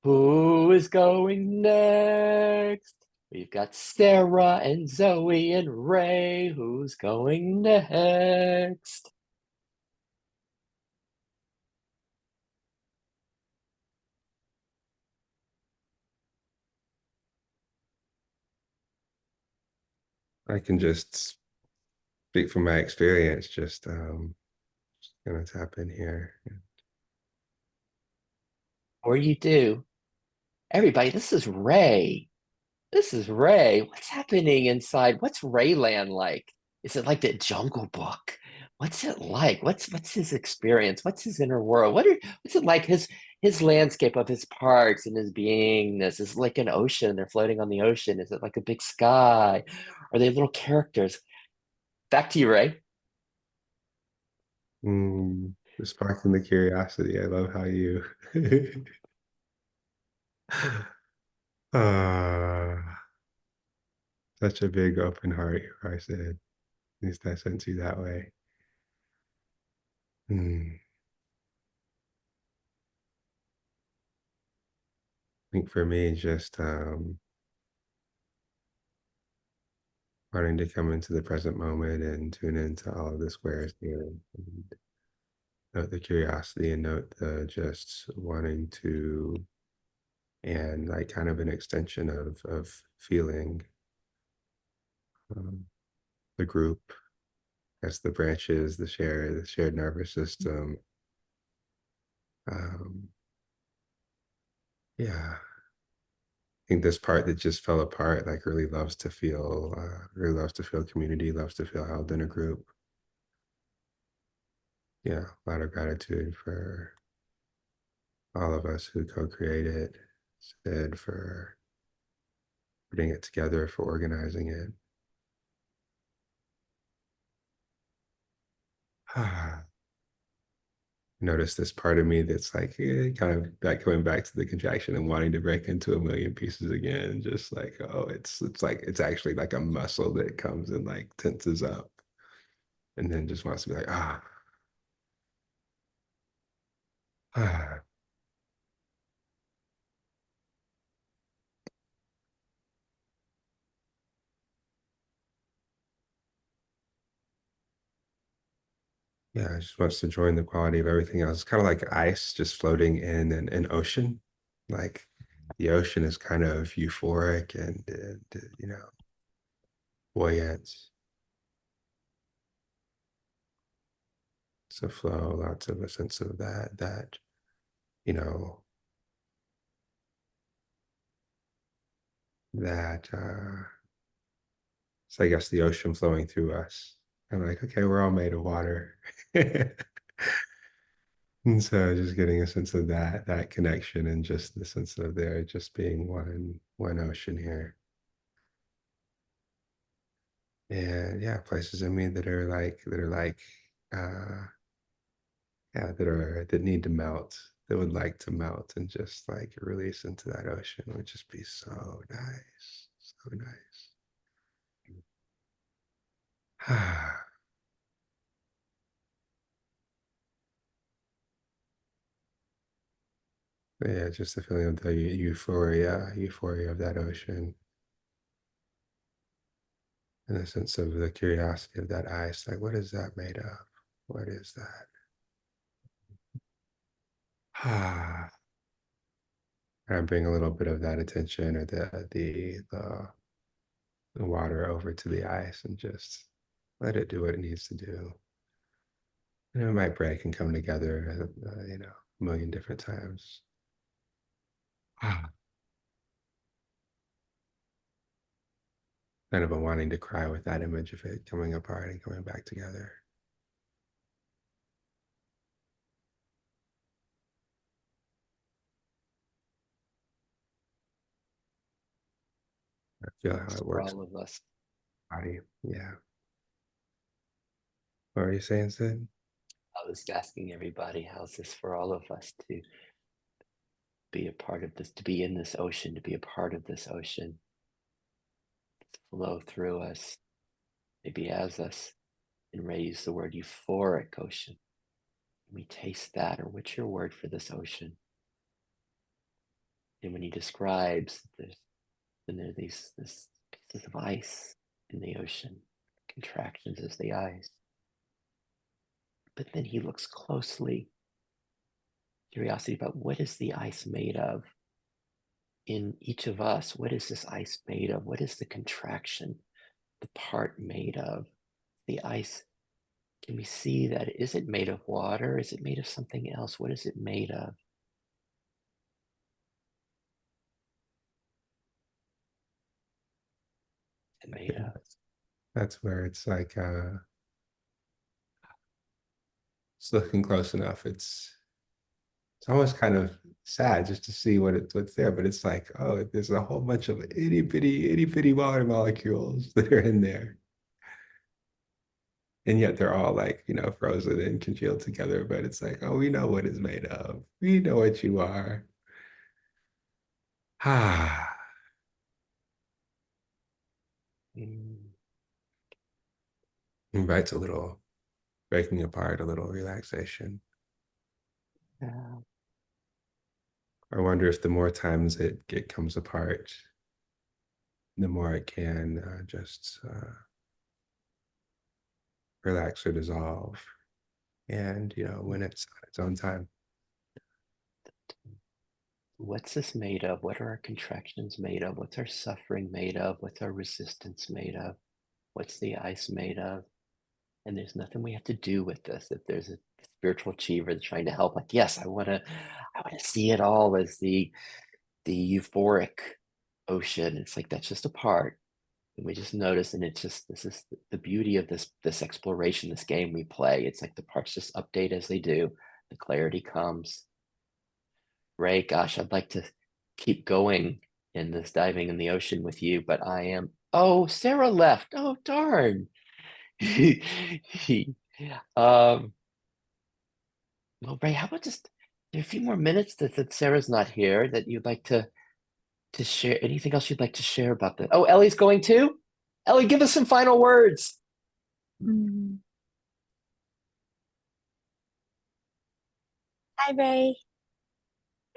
Who is going next? We've got Sarah and Zoe and Ray. Who's going next? I can just speak from my experience, just gonna tap in here. Or you do. Everybody, this is Ray. This is Ray. What's happening inside? What's Rayland like? Is it like the Jungle Book? What's it like? What's his experience? What's his inner world? What's it like? His landscape of his parts and his beingness is like an ocean. They're floating on the ocean. Is it like a big sky? Are they little characters? Back to you, Ray. Just sparking the curiosity. I love how you such a big open heart, I said. At least I sense you that way. I think for me, just wanting to come into the present moment and tune into all of the squares here and note the curiosity and note the just wanting to, and like kind of an extension of feeling the group as the branches, the shared nervous system. Yeah, I think this part that just fell apart, like really loves to feel community, loves to feel held in a group. Yeah, a lot of gratitude for all of us who co-created, Sid for putting it together, for organizing it. Notice this part of me that's like kind of like coming back to the contraction and wanting to break into a million pieces again. Just like, oh, it's like it's actually like a muscle that comes and like tenses up and then just wants to be like, ah. Yeah, it just wants to join the quality of everything else. It's kind of like ice just floating in an ocean. Like the ocean is kind of euphoric and you know, buoyant. It's a flow, lots of a sense of that, you know, that it's I guess the ocean flowing through us. I'm like, okay, we're all made of water. And so just getting a sense of that connection and just the sense of there just being one ocean here. And yeah, places in me that are like yeah, that need to melt, that would like to melt and just like release into that ocean would just be so nice. So nice. Yeah, just the feeling of the euphoria of that ocean. And a sense of the curiosity of that ice, like what is that made of? What is that? And I bring a little bit of that attention or the water over to the ice and just let it do what it needs to do. And it might break and come together, you know, a million different times. Kind of a wanting to cry with that image of it coming apart and coming back together. I feel how It's it for works in all of us. the body. Yeah. What were you saying, Sid? I was asking everybody, how's this for all of us to be a part of this, to be in this ocean, to be a part of this ocean, flow through us, maybe as us, and Ray used the word euphoric ocean. We taste that, or what's your word for this ocean? And when he describes, there are this pieces of ice in the ocean, contractions as the ice. But then he looks closely, curiosity about what is the ice made of in each of us? What is this ice made of? What is the contraction, the part made of? The ice, can we see that? Is it made of water? Is it made of something else? What is it made of? Made of. That's where it's like it's looking close enough. It's almost kind of sad just to see what's there, but it's like, oh, there's a whole bunch of itty bitty water molecules that are in there. And yet they're all like, you know, frozen and congealed together. But it's like, oh, we know what it's made of. We know what you are. Ah. Invites a little breaking apart, a little relaxation. Yeah. I wonder if the more times it comes apart, the more it can just relax or dissolve. And, you know, when it's on its own time. What's this made of? What are our contractions made of? What's our suffering made of? What's our resistance made of? What's the ice made of? And there's nothing we have to do with this. If there's a spiritual achiever that's trying to help, like, yes, I want to see it all as the euphoric ocean. It's like that's just a part. And we just notice, and it's just, this is the beauty of this exploration, this game we play. It's like the parts just update as they do. The clarity comes. Ray, gosh, I'd like to keep going in this diving in the ocean with you, but I am. Oh, Sarah left. Oh, darn. um, well, Ray, how about just there are a few more minutes that Sarah's not here that you'd like to share? Anything else you'd like to share about that? Oh, Ellie's going too. Ellie, give us some final words. Mm. Hi, Ray.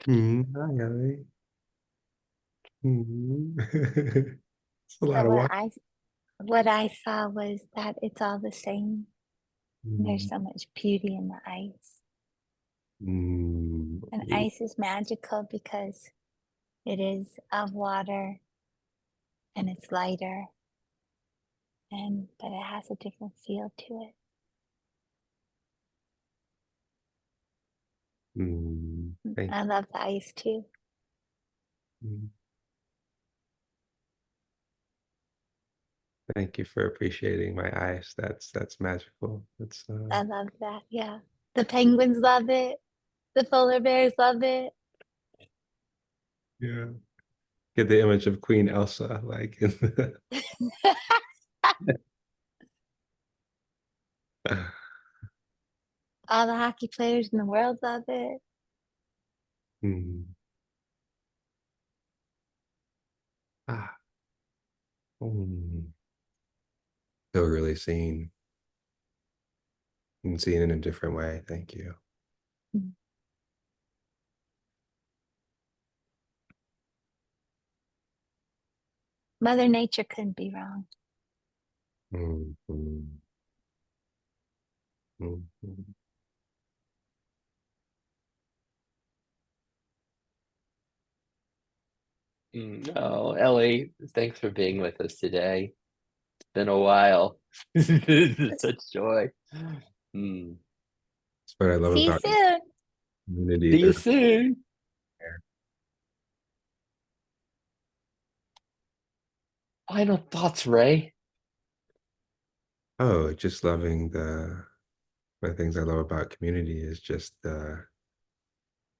Hi, Ellie. It's a lot So of water. what I saw was that it's all the same. There's so much beauty in the ice. Mm. And ice is magical because it is of water and it's lighter, but it has a different feel to it. Thank I love the ice too. you. Thank you for appreciating my ice. That's magical. It's I love that. Yeah. The penguins love it. The polar bears love it. yeah. Get the image of Queen Elsa like in the All the hockey players in the world love it. Hmm. Ah. Mm. Feel really seen and seen in a different way. Thank you. Mother Nature couldn't be wrong. Mhm. Mhm. Oh, Ellie, thanks for being with us today. It's been a while. Such joy. Mm. That's what I love See you about soon. community. See you soon. Final thoughts, Ray. Oh, just loving one of the things I love about community is just the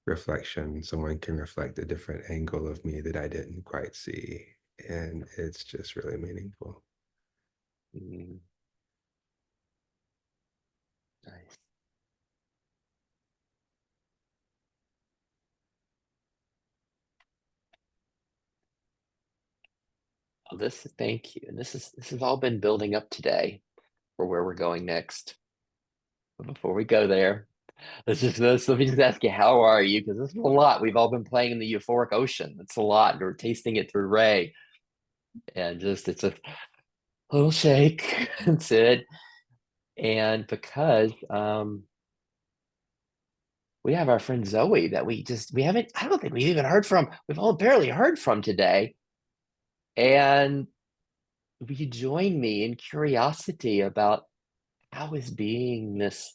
reflection. Someone can reflect a different angle of me that I didn't quite see. And it's just really meaningful. Mm. Nice. Well, thank you. And this has all been building up today for where we're going next. But before we go there, let me just ask you, how are you? Because this is a lot. We've all been playing in the euphoric ocean. It's a lot. We're tasting it through Ray. And it's a little shake. That's it. And because we have our friend Zoe that we haven't, I don't think we've even heard from. We've all barely heard from today. And will you join me in curiosity about how is beingness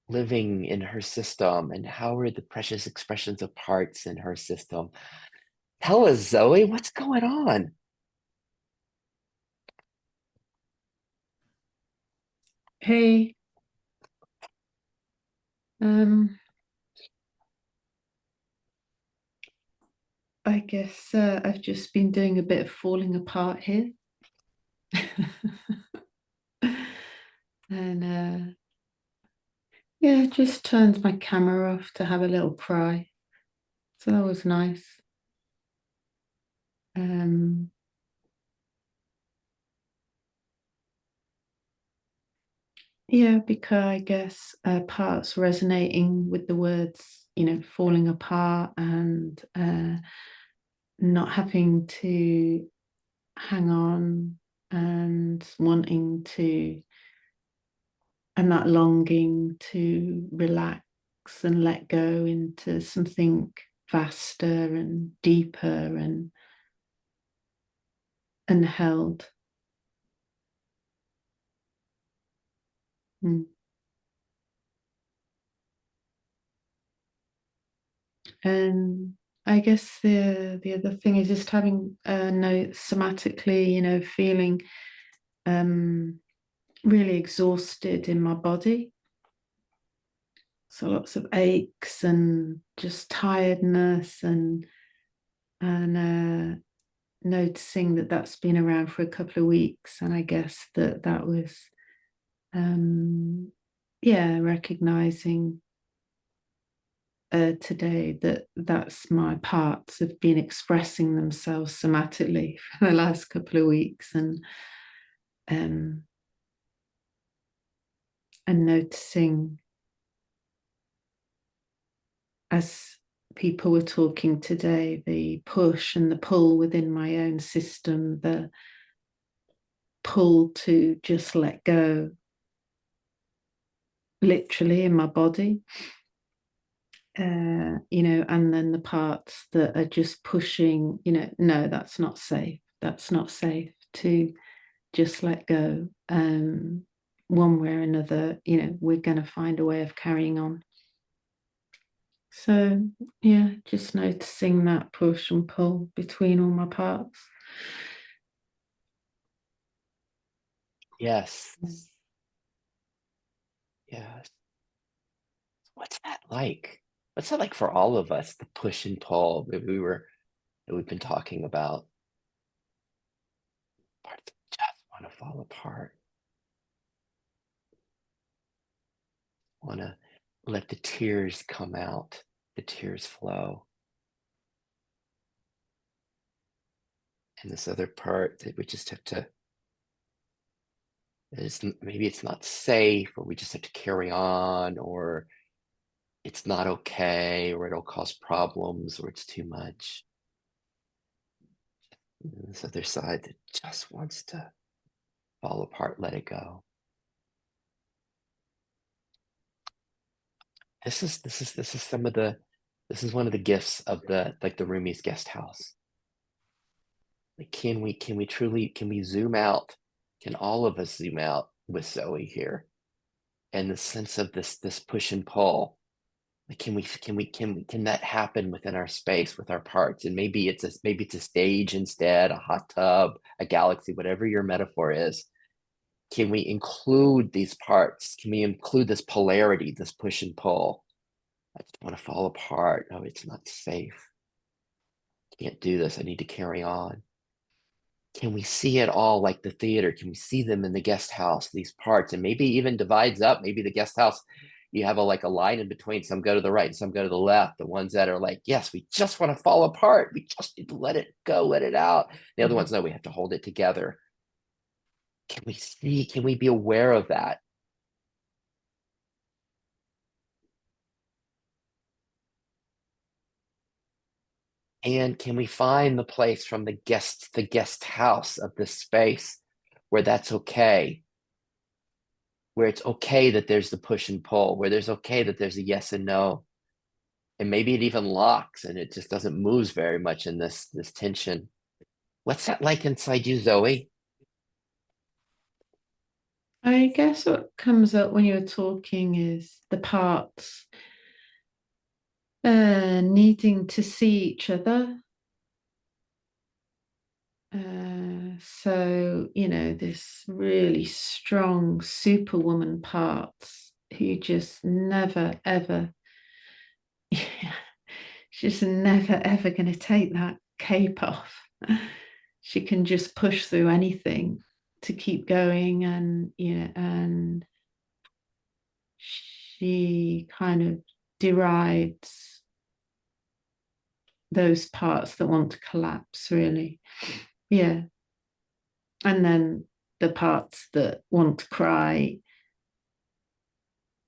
living in her system and how are the precious expressions of parts in her system? Tell us, Zoe, what's going on? Hey, I guess I've just been doing a bit of falling apart here. And yeah, just turned my camera off to have a little cry. So that was nice. Yeah, because I guess parts resonating with the words, falling apart and not having to hang on and wanting to, and that longing to relax and let go into something vaster and deeper and held. Mm. And I guess the other thing is just having somatically, feeling really exhausted in my body. So lots of aches and just tiredness and noticing that that's been around for a couple of weeks. And I guess that was recognizing today that that's my parts have been expressing themselves somatically for the last couple of weeks and noticing as people were talking today, the push and the pull within my own system, pull to just let go, literally in my body. You know, and then the parts that are just pushing, you know, no, that's not safe. That's not safe to just let go. One way or another, you know, we're going to find a way of carrying on. So, yeah, just noticing that push and pull between all my parts. Yes. Yes. What's that like? What's that like for all of us? The push and pull that we've been talking about. Parts that just want to fall apart. Want to let the tears come out, the tears flow. And this other part that we just have to, maybe it's not safe, or we just have to carry on, or it's not okay, or it'll cause problems, or it's too much. And this other side that just wants to fall apart, let it go. This is one of the gifts of the Rumi's guest house. Like, can we zoom out? Can all of us zoom out with Zoe here? And the sense of this push and pull. Like, can that happen within our space with our parts? And maybe it's a stage instead, a hot tub, a galaxy, whatever your metaphor is. Can we include these parts? Can we include this polarity, this push and pull? I just want to fall apart. No, it's not safe. Can't do this. I need to carry on. Can we see it all like the theater? Can we see them in the guest house, these parts? And maybe even divides up. Maybe the guest house, you have a line in between. Some go to the right, some go to the left. The ones that are like, yes, we just want to fall apart. We just need to let it go, let it out. The other ones, no, we have to hold it together. Can we see? Can we be aware of that? And can we find the place from the guest house of this space where that's okay? Where it's okay that there's the push and pull, where there's okay that there's a yes and no. And maybe it even locks and it just doesn't move very much in this tension. What's that like inside you, Zoe? I guess what comes up when you're talking is the parts needing to see each other. So, you know, this really strong superwoman parts who just never, ever, she's just never, ever going to take that cape off. She can just push through anything to keep going, and, you know, and she kind of derides those parts that want to collapse, really. Yeah. And then the parts that want to cry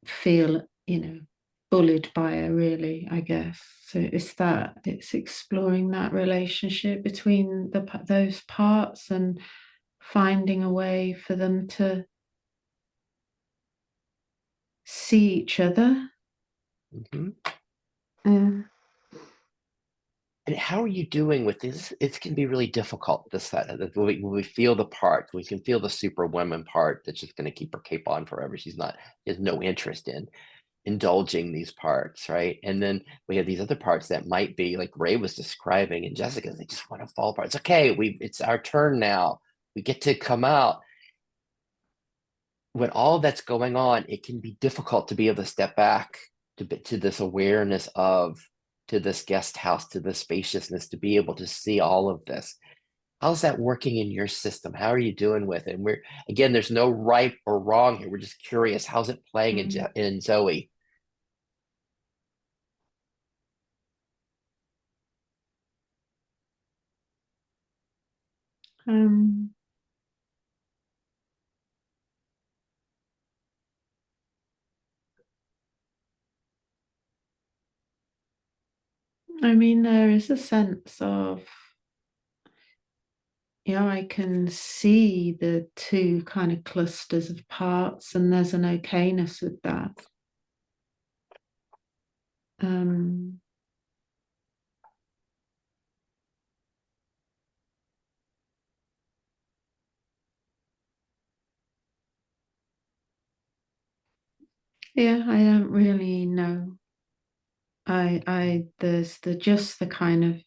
feel, you know, bullied by her, really, I guess. So it's exploring that relationship between those parts and finding a way for them to see each other. Mm-hmm. Mm. And how are you doing with this? It can be really difficult, when we feel the part, we can feel the superwoman part that's just going to keep her cape on forever. She has no interest in indulging these parts, right? And then we have these other parts that might be like Ray was describing, and Jessica, they just want to fall apart. It's okay. It's our turn now. We get to come out. When all that's going on, it can be difficult to be able to step back to this awareness to this guest house, to the spaciousness, to be able to see all of this. How's that working in your system? How are you doing with it? And again, there's no right or wrong here. We're just curious. How's it playing in Zoe? I mean, there is a sense of yeah, I can see the two kind of clusters of parts, and there's an okayness with that. Yeah, I don't really know. There's just the kind of,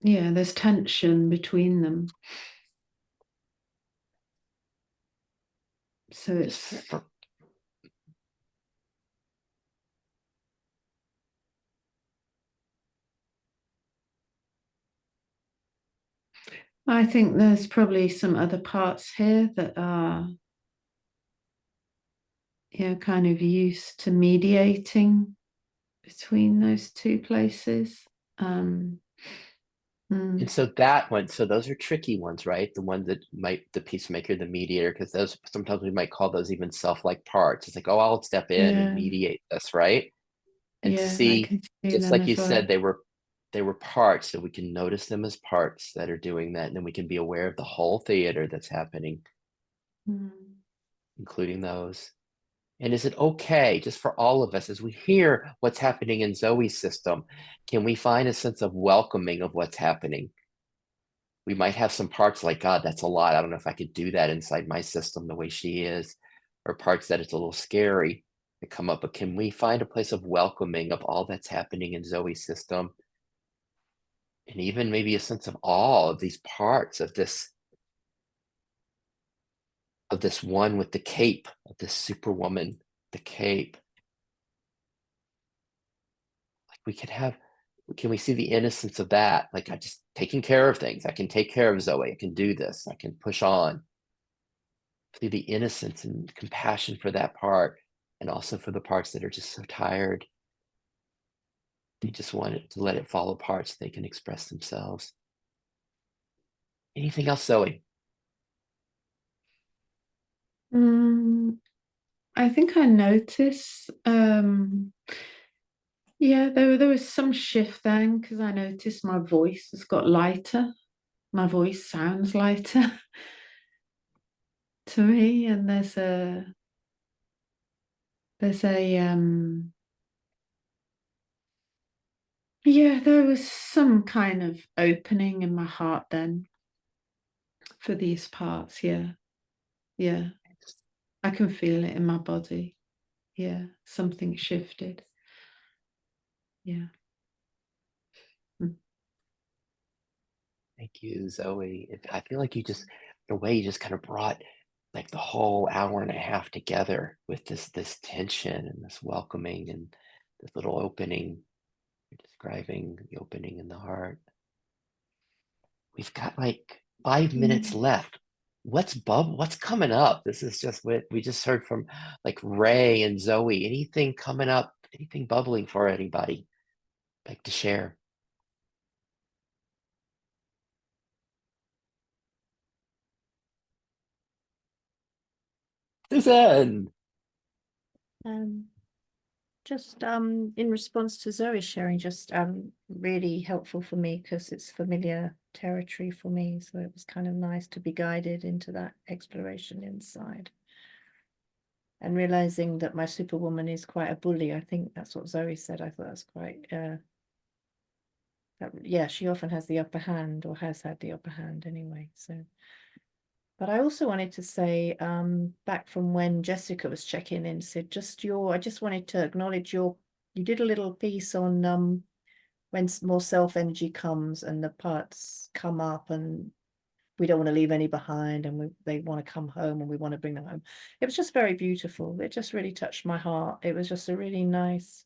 yeah, there's tension between them. So it's, I think there's probably some other parts here that are, yeah, kind of used to mediating between those two places. And so that one, so those are tricky ones, right? The one that might, the peacemaker, the mediator, because those sometimes we might call those even self-like parts. It's like, oh, I'll step in and mediate this, right? And Yeah, I see, can see just them like as you well. said, they were parts, so we can notice them as parts that are doing that, and then we can be aware of the whole theater that's happening, including those. And is it okay, just for all of us, as we hear what's happening in Zoe's system, can we find a sense of welcoming of what's happening? We might have some parts like, God, that's a lot. I don't know if I could do that inside my system the way she is, or parts that it's a little scary to come up. But can we find a place of welcoming of all that's happening in Zoe's system? And even maybe a sense of awe of these parts of this one with the cape, of this superwoman, the cape. Like we could have, can we see the innocence of that? Like I just taking care of things. I can take care of Zoe. I can do this. I can push on. See the innocence and compassion for that part, and also for the parts that are just so tired. They just want it to let it fall apart so they can express themselves. Anything else, Zoe? I think I notice, yeah, there was some shift then, because I noticed my voice has got lighter. My voice sounds lighter to me, and there's a yeah, there was some kind of opening in my heart then for these parts. Yeah, I can feel it in my body. Yeah, something shifted. Yeah. Thank you, Zoe. I feel like you just, in a way, you just kind of brought like the whole hour and a half together with this tension and this welcoming and this little opening. You're describing the opening in the heart. We've got like 5 minutes left. What's coming up? This is just what we just heard from like Ray and Zoe. Anything coming up? Anything bubbling for anybody? Like to share? Susan. Just in response to Zoe's sharing, just really helpful for me because it's familiar territory for me. So it was kind of nice to be guided into that exploration inside. And realizing that my superwoman is quite a bully. I think that's what Zoe said. I thought that's quite yeah, she often has the upper hand, or has had the upper hand anyway. So but I also wanted to say, back from when Jessica was checking in, said I just wanted to acknowledge you did a little piece on when more self energy comes and the parts come up and we don't want to leave any behind, and they want to come home and we want to bring them home. It was just very beautiful. It just really touched my heart. It was just a really nice,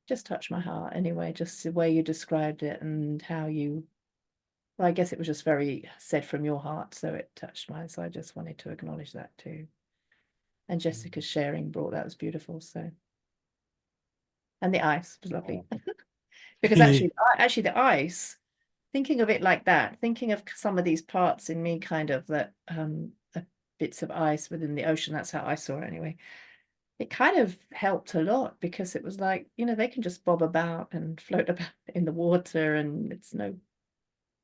just touched my heart anyway, just the way you described it and how you, well, I guess it was just very said from your heart, so it touched mine. So I just wanted to acknowledge that too. And Jessica's sharing brought that was beautiful. So, and the ice was lovely because actually the ice, thinking of it like that, thinking of some of these parts in me, kind of that bits of ice within the ocean. That's how I saw it anyway. It kind of helped a lot because it was like, they can just bob about and float about in the water, and it's no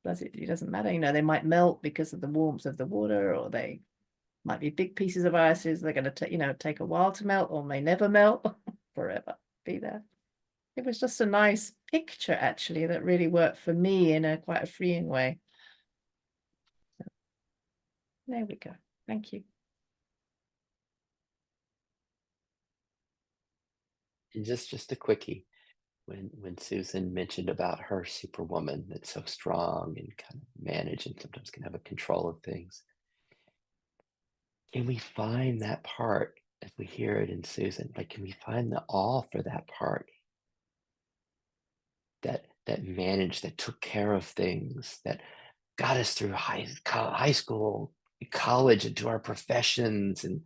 it doesn't matter. You know, they might melt because of the warmth of the water, or they might be big pieces of ices. They're going to take a while to melt, or may never melt, forever be there. It was just a nice picture, actually, that really worked for me in quite a freeing way. So, there we go. Thank you. And just a quickie, when Susan mentioned about her superwoman that's so strong and kind of manage and sometimes can have a control of things, can we find that part as we hear it in Susan? Like, can we find the awe for that part? That managed, that took care of things, that got us through high school, college, into our professions, and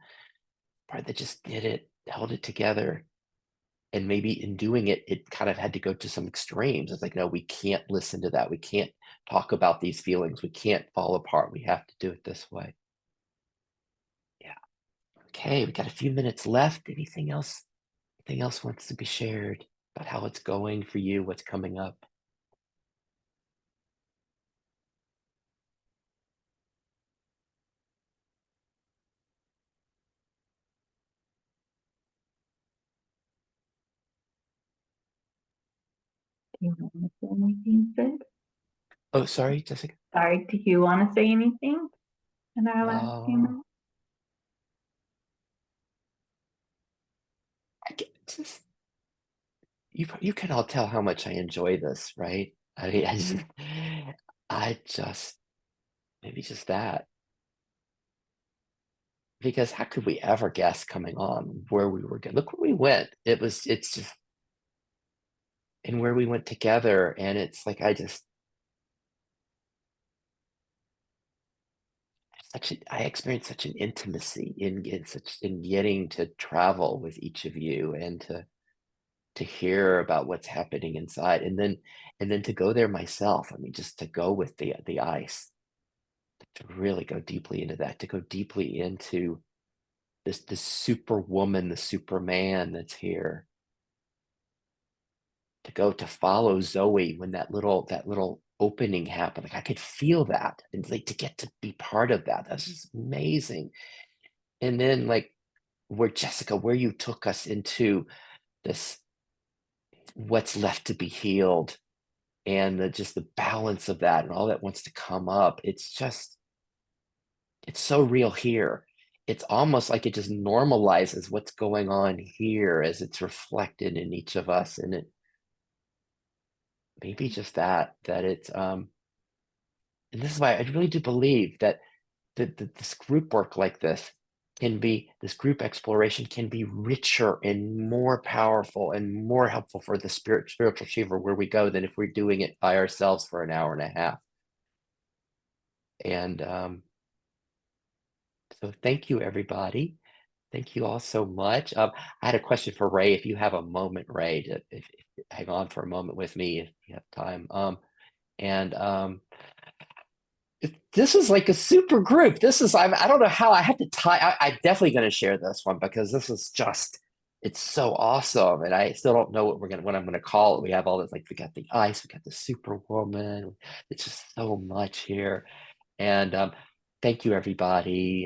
part that just did it, held it together. And maybe in doing it, it kind of had to go to some extremes. It's like, no, we can't listen to that. We can't talk about these feelings. We can't fall apart. We have to do it this way. Yeah. Okay, we got a few minutes left. Anything else? Anything else wants to be shared about how it's going for you? What's coming up? Do you want to say anything, Sid? Oh, sorry, Jessica. Sorry, do you want to say anything in our last few minutes? Just you can all tell how much I enjoy this, right? I mean, I just maybe just that, because how could we ever guess coming on where we were going? Look where we went. It's just, and where we went together, and it's like I experienced such an intimacy in getting to travel with each of you, and to hear about what's happening inside, and then to go there myself. I mean, just to go with the ice, to really go deeply into that, to go deeply into this superwoman, the superman that's here, to follow Zoe when that little opening happened. Like, I could feel that, and like to get to be part of that. That's just amazing. And then, like, where you took us into this, what's left to be healed, and just the balance of that and all that wants to come up. It's so real here. It's almost like it just normalizes what's going on here as it's reflected in each of us. And it maybe just that it's and this is why I really do believe that this group work like this group exploration can be richer and more powerful and more helpful for the spiritual achiever where we go, than if we're doing it by ourselves for an hour and a half. And so thank you, everybody. Thank you all so much. I had a question for Ray. If you have a moment, Ray, if hang on for a moment with me if you have time. This is like a super group. I don't know how I have to tie. I'm definitely going to share this one, because this is just, it's so awesome. And I still don't know what I'm going to call it. We have all this, like, we got the ice, we got the superwoman. It's just so much here. And thank you, everybody.